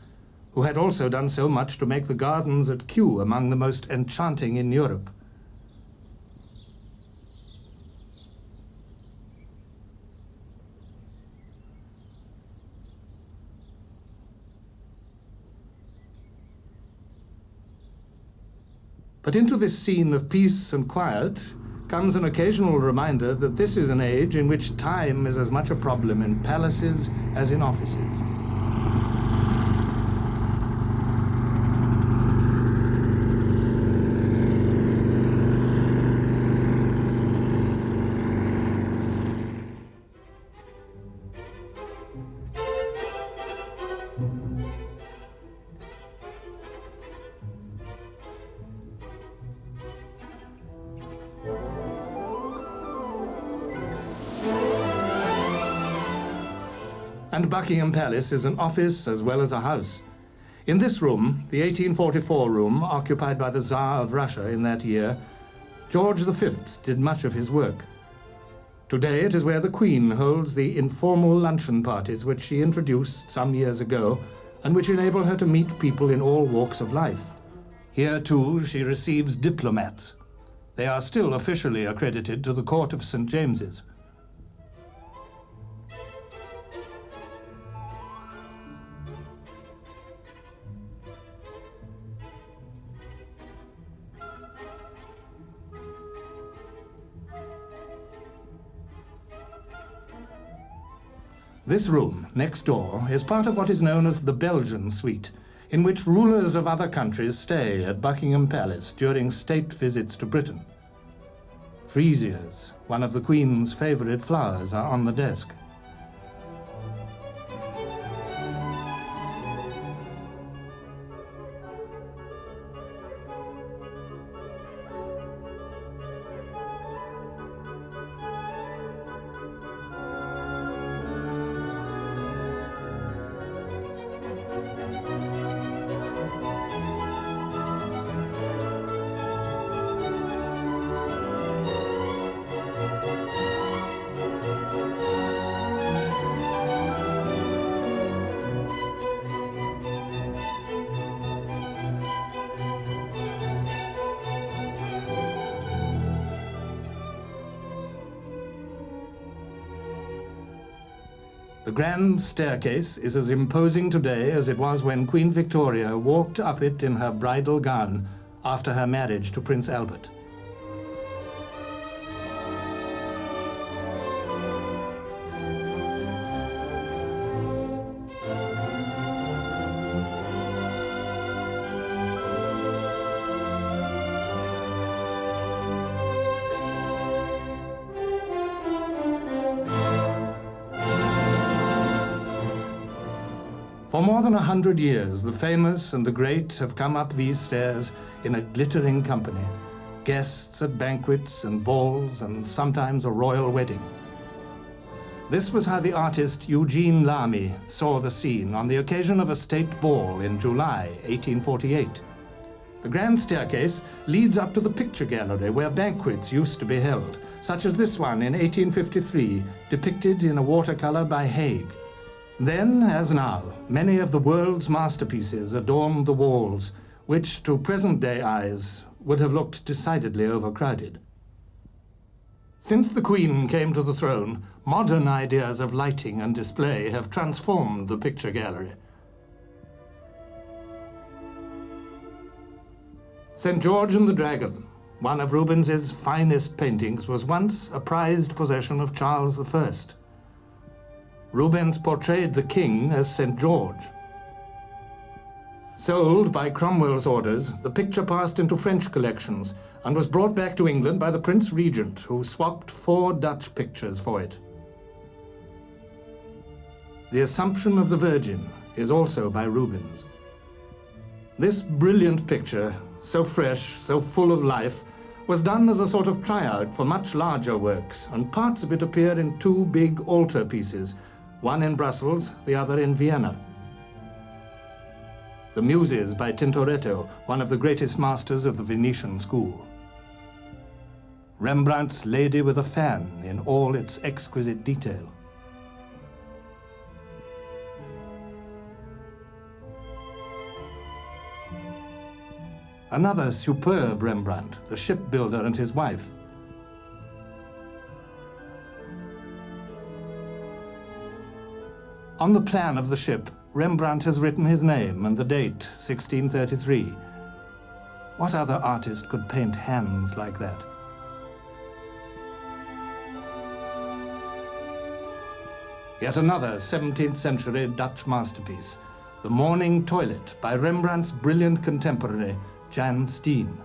who had also done so much to make the gardens at Kew among the most enchanting in Europe. But into this scene of peace and quiet comes an occasional reminder that this is an age in which time is as much a problem in palaces as in offices. And Buckingham Palace is an office as well as a house. In this room, the 1844 room occupied by the Tsar of Russia in that year, George V did much of his work. Today it is where the Queen holds the informal luncheon parties which she introduced some years ago and which enable her to meet people in all walks of life. Here too she receives diplomats. They are still officially accredited to the court of St. James's. This room, next door, is part of what is known as the Belgian Suite, in which rulers of other countries stay at Buckingham Palace during state visits to Britain. Freesias, one of the Queen's favourite flowers, are on the desk. The grand staircase is as imposing today as it was when Queen Victoria walked up it in her bridal gown after her marriage to Prince Albert. For more than 100 years, the famous and the great have come up these stairs in a glittering company, guests at banquets and balls and sometimes a royal wedding. This was how the artist Eugene Lamy saw the scene on the occasion of a state ball in July 1848. The grand staircase leads up to the picture gallery where banquets used to be held, such as this one in 1853, depicted in a watercolor by Haig. Then, as now, many of the world's masterpieces adorned the walls, which, to present-day eyes, would have looked decidedly overcrowded. Since the Queen came to the throne, modern ideas of lighting and display have transformed the picture gallery. St. George and the Dragon, one of Rubens's finest paintings, was once a prized possession of Charles I. Rubens portrayed the king as St. George. Sold by Cromwell's orders, the picture passed into French collections and was brought back to England by the Prince Regent, who swapped 4 Dutch pictures for it. The Assumption of the Virgin is also by Rubens. This brilliant picture, so fresh, so full of life, was done as a sort of tryout for much larger works, and parts of it appear in 2 big altar pieces, one in Brussels, the other in Vienna. The Muses by Tintoretto, one of the greatest masters of the Venetian school. Rembrandt's Lady with a Fan in all its exquisite detail. Another superb Rembrandt, the shipbuilder and his wife. On the plan of the ship, Rembrandt has written his name and the date, 1633. What other artist could paint hands like that? Yet another 17th century Dutch masterpiece, The Morning Toilet by Rembrandt's brilliant contemporary, Jan Steen.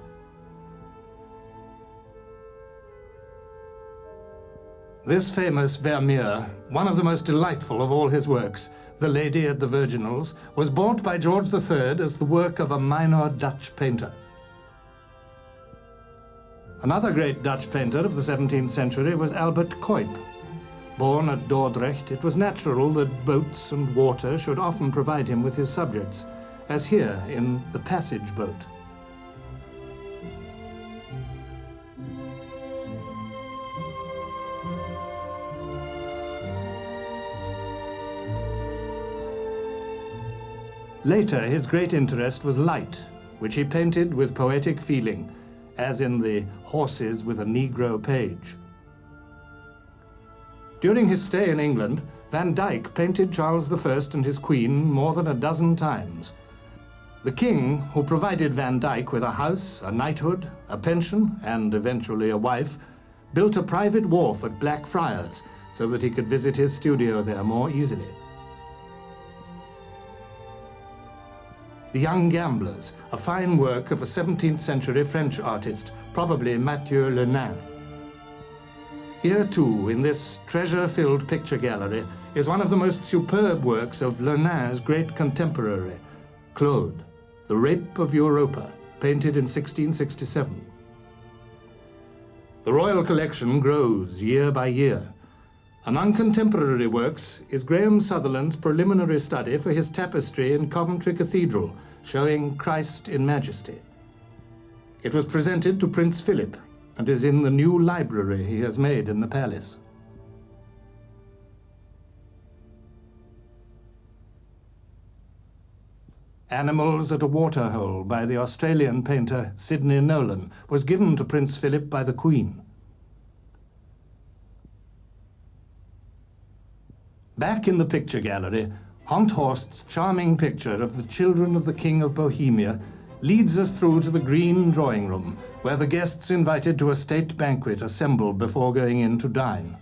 This famous Vermeer, one of the most delightful of all his works, The Lady at the Virginals, was bought by George III as the work of a minor Dutch painter. Another great Dutch painter of the 17th century was Albert Cuyp. Born at Dordrecht, it was natural that boats and water should often provide him with his subjects, as here in The Passage Boat. Later, his great interest was light, which he painted with poetic feeling, as in the Horses with a Negro Page. During his stay in England, Van Dyck painted Charles I and his queen more than a dozen times. The king, who provided Van Dyck with a house, a knighthood, a pension, and eventually a wife, built a private wharf at Blackfriars so that he could visit his studio there more easily. The Young Gamblers, a fine work of a 17th century French artist, probably Mathieu Le Nain. Here too, in this treasure-filled picture gallery, is one of the most superb works of Le Nain's great contemporary, Claude, The Rape of Europa, painted in 1667. The royal collection grows year by year. Among contemporary works is Graham Sutherland's preliminary study for his tapestry in Coventry Cathedral, showing Christ in Majesty. It was presented to Prince Philip and is in the new library he has made in the palace. Animals at a Waterhole by the Australian painter Sidney Nolan was given to Prince Philip by the Queen. Back in the picture gallery, Honthorst's charming picture of the children of the King of Bohemia leads us through to the green drawing room, where the guests invited to a state banquet assemble before going in to dine.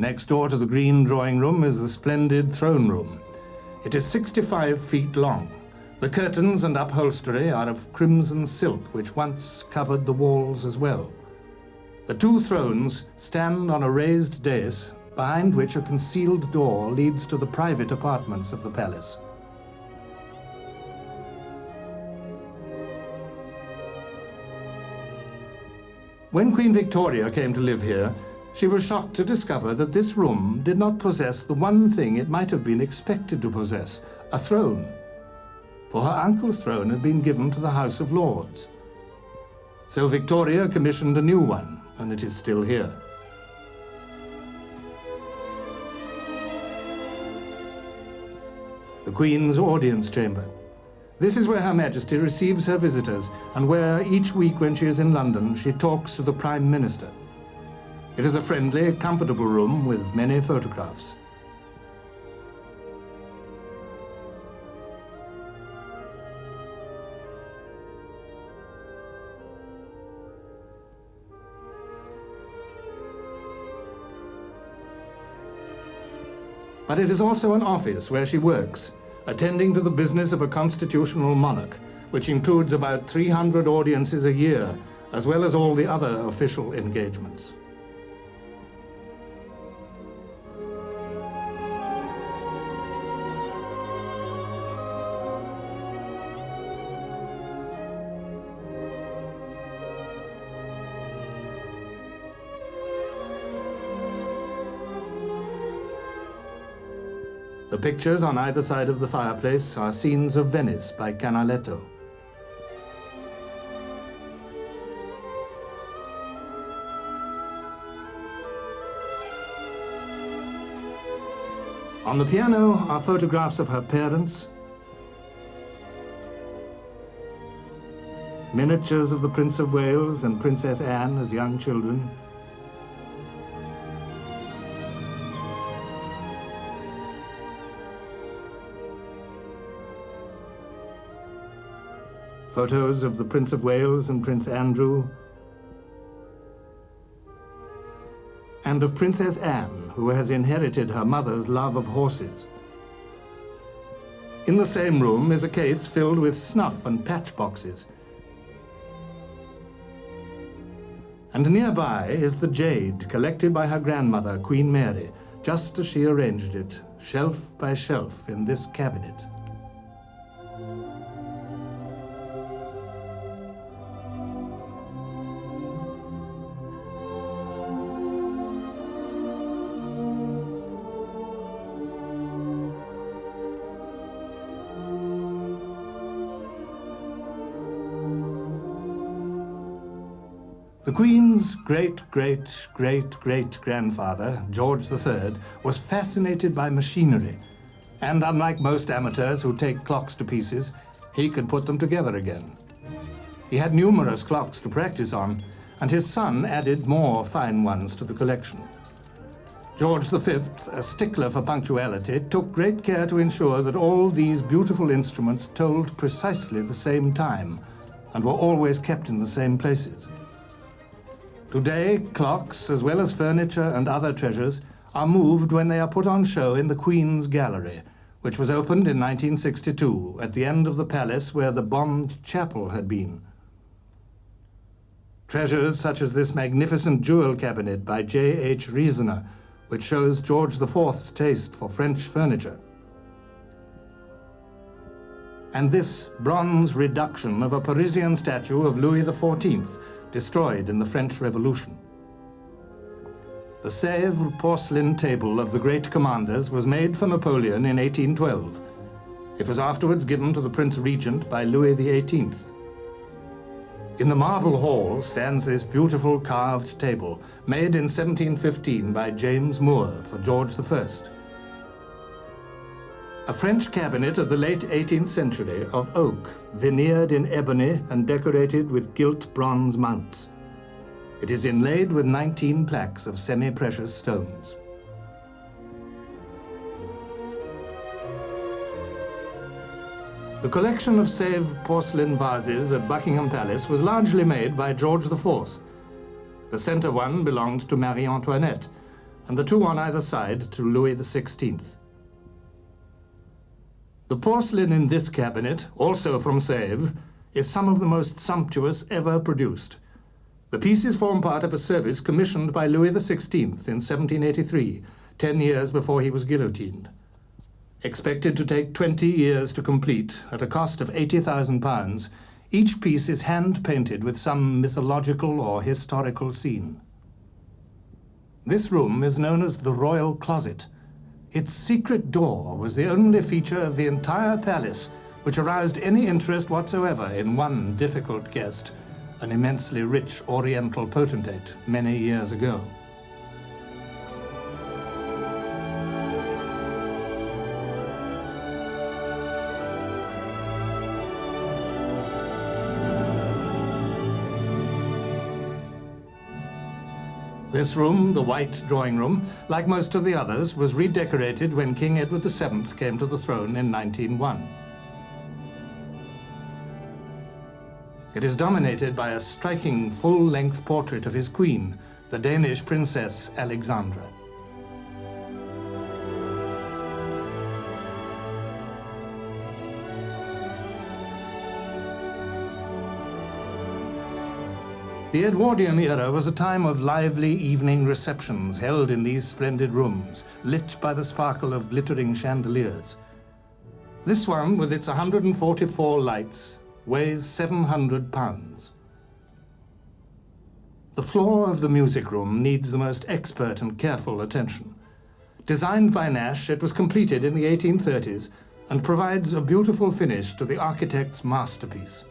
Next door to the green drawing room is the splendid throne room. It is 65 feet long. The curtains and upholstery are of crimson silk, which once covered the walls as well. The two thrones stand on a raised dais, behind which a concealed door leads to the private apartments of the palace. When Queen Victoria came to live here, she was shocked to discover that this room did not possess the one thing it might have been expected to possess, a throne. For her uncle's throne had been given to the House of Lords. So Victoria commissioned a new one, and it is still here. The Queen's audience chamber. This is where Her Majesty receives her visitors, and where each week when she is in London, she talks to the Prime Minister. It is a friendly, comfortable room with many photographs. But it is also an office where she works, attending to the business of a constitutional monarch, which includes about 300 audiences a year, as well as all the other official engagements. The pictures on either side of the fireplace are scenes of Venice by Canaletto. On the piano are photographs of her parents, miniatures of the Prince of Wales and Princess Anne as young children, photos of the Prince of Wales and Prince Andrew, and of Princess Anne, who has inherited her mother's love of horses. In the same room is a case filled with snuff and patch boxes. And nearby is the jade collected by her grandmother, Queen Mary, just as she arranged it, shelf by shelf, in this cabinet. The Queen's great-great-great-great-grandfather, George III, was fascinated by machinery, and unlike most amateurs who take clocks to pieces, he could put them together again. He had numerous clocks to practice on, and his son added more fine ones to the collection. George V, a stickler for punctuality, took great care to ensure that all these beautiful instruments told precisely the same time and were always kept in the same places. Today, clocks, as well as furniture and other treasures, are moved when they are put on show in the Queen's Gallery, which was opened in 1962 at the end of the palace where the bombed chapel had been. Treasures such as this magnificent jewel cabinet by J.H. Riesener, which shows George IV's taste for French furniture. And this bronze reduction of a Parisian statue of Louis XIV, destroyed in the French Revolution. The Sèvres porcelain table of the great commanders was made for Napoleon in 1812. It was afterwards given to the Prince Regent by Louis XVIII. In the marble hall stands this beautiful carved table, made in 1715 by James Moore for George I. A French cabinet of the late 18th century of oak, veneered in ebony and decorated with gilt bronze mounts. It is inlaid with 19 plaques of semi-precious stones. The collection of Sèvres porcelain vases at Buckingham Palace was largely made by George IV. The center one belonged to Marie Antoinette, and the two on either side to Louis XVI. The porcelain in this cabinet, also from Sèvres, is some of the most sumptuous ever produced. The pieces form part of a service commissioned by Louis XVI in 1783, 10 years before he was guillotined. Expected to take 20 years to complete at a cost of £80,000, each piece is hand-painted with some mythological or historical scene. This room is known as the Royal Closet. Its secret door was the only feature of the entire palace which aroused any interest whatsoever in one difficult guest, an immensely rich Oriental potentate many years ago. This room, the White Drawing Room, like most of the others, was redecorated when King Edward VII came to the throne in 1901. It is dominated by a striking full-length portrait of his queen, the Danish Princess Alexandra. The Edwardian era was a time of lively evening receptions held in these splendid rooms, lit by the sparkle of glittering chandeliers. This one, with its 144 lights, weighs 700 pounds. The floor of the music room needs the most expert and careful attention. Designed by Nash, it was completed in the 1830s and provides a beautiful finish to the architect's masterpiece.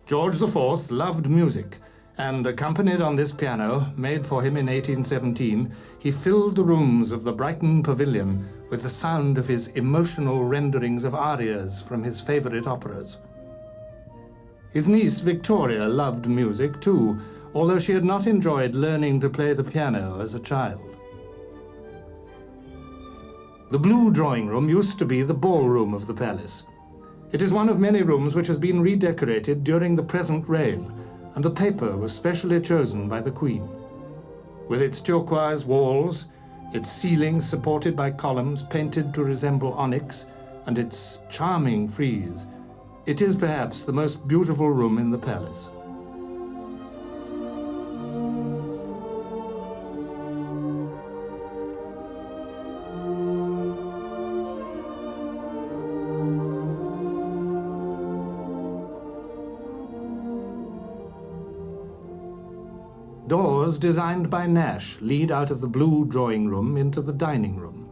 George IV loved music, and accompanied on this piano, made for him in 1817, he filled the rooms of the Brighton Pavilion with the sound of his emotional renderings of arias from his favorite operas. His niece Victoria loved music too, although she had not enjoyed learning to play the piano as a child. The blue drawing room used to be the ballroom of the palace. It is one of many rooms which has been redecorated during the present reign, and the paper was specially chosen by the Queen. With its turquoise walls, its ceiling supported by columns painted to resemble onyx, and its charming frieze, it is perhaps the most beautiful room in the palace. Doors designed by Nash lead out of the blue drawing room into the dining room.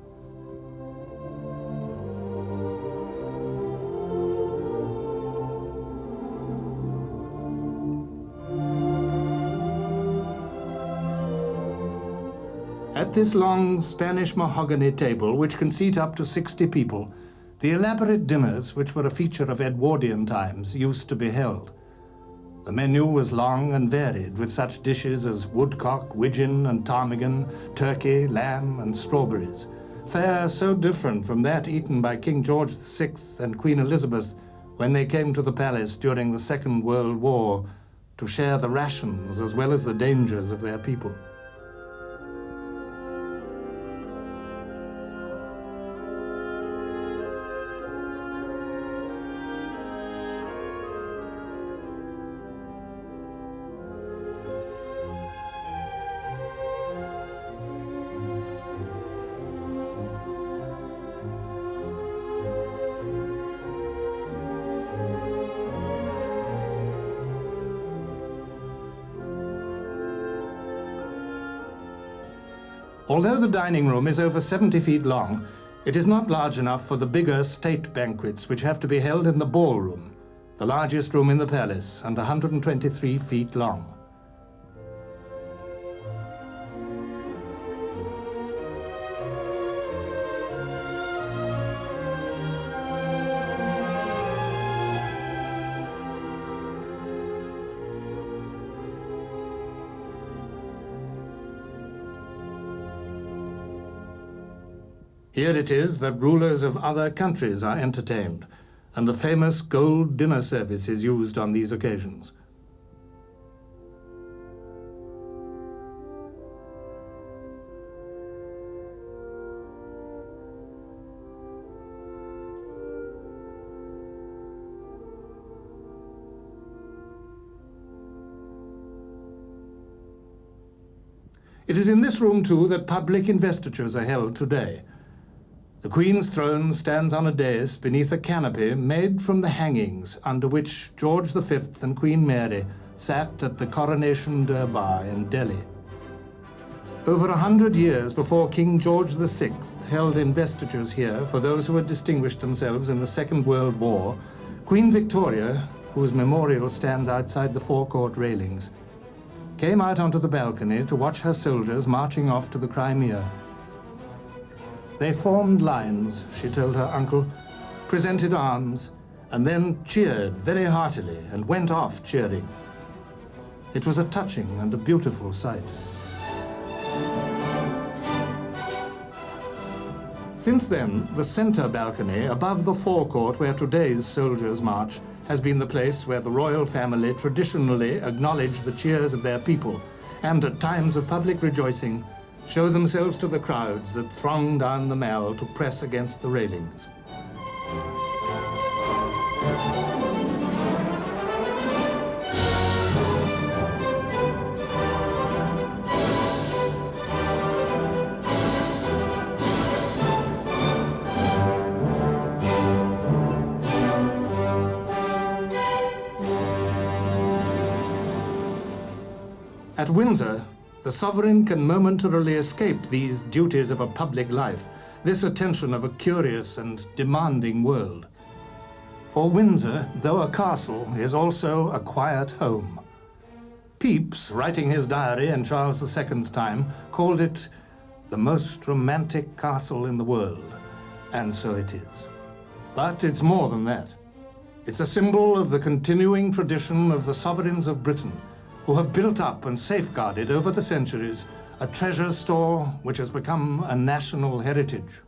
At this long Spanish mahogany table, which can seat up to 60 people, the elaborate dinners, which were a feature of Edwardian times, used to be held. The menu was long and varied, with such dishes as woodcock, widgeon and ptarmigan, turkey, lamb and strawberries. Fare so different from that eaten by King George VI and Queen Elizabeth when they came to the palace during the Second World War to share the rations as well as the dangers of their people. Although the dining room is over 70 feet long, it is not large enough for the bigger state banquets which have to be held in the ballroom, the largest room in the palace and 123 feet long. Here it is that rulers of other countries are entertained, and the famous gold dinner service is used on these occasions. It is in this room, too, that public investitures are held today. The Queen's throne stands on a dais beneath a canopy made from the hangings under which George V and Queen Mary sat at the Coronation Durbar in Delhi. Over 100 years before King George VI held investitures here for those who had distinguished themselves in the Second World War, Queen Victoria, whose memorial stands outside the forecourt railings, came out onto the balcony to watch her soldiers marching off to the Crimea. They formed lines, she told her uncle, presented arms, and then cheered very heartily and went off cheering. It was a touching and a beautiful sight. Since then, the center balcony above the forecourt where today's soldiers march has been the place where the royal family traditionally acknowledge the cheers of their people and, at times of public rejoicing, show themselves to the crowds that throng down the Mall to press against the railings. At Windsor, the sovereign can momentarily escape these duties of a public life, this attention of a curious and demanding world. For Windsor, though a castle, is also a quiet home. Pepys, writing his diary in Charles II's time, called it the most romantic castle in the world, and so it is. But it's more than that. It's a symbol of the continuing tradition of the sovereigns of Britain, who have built up and safeguarded over the centuries a treasure store which has become a national heritage.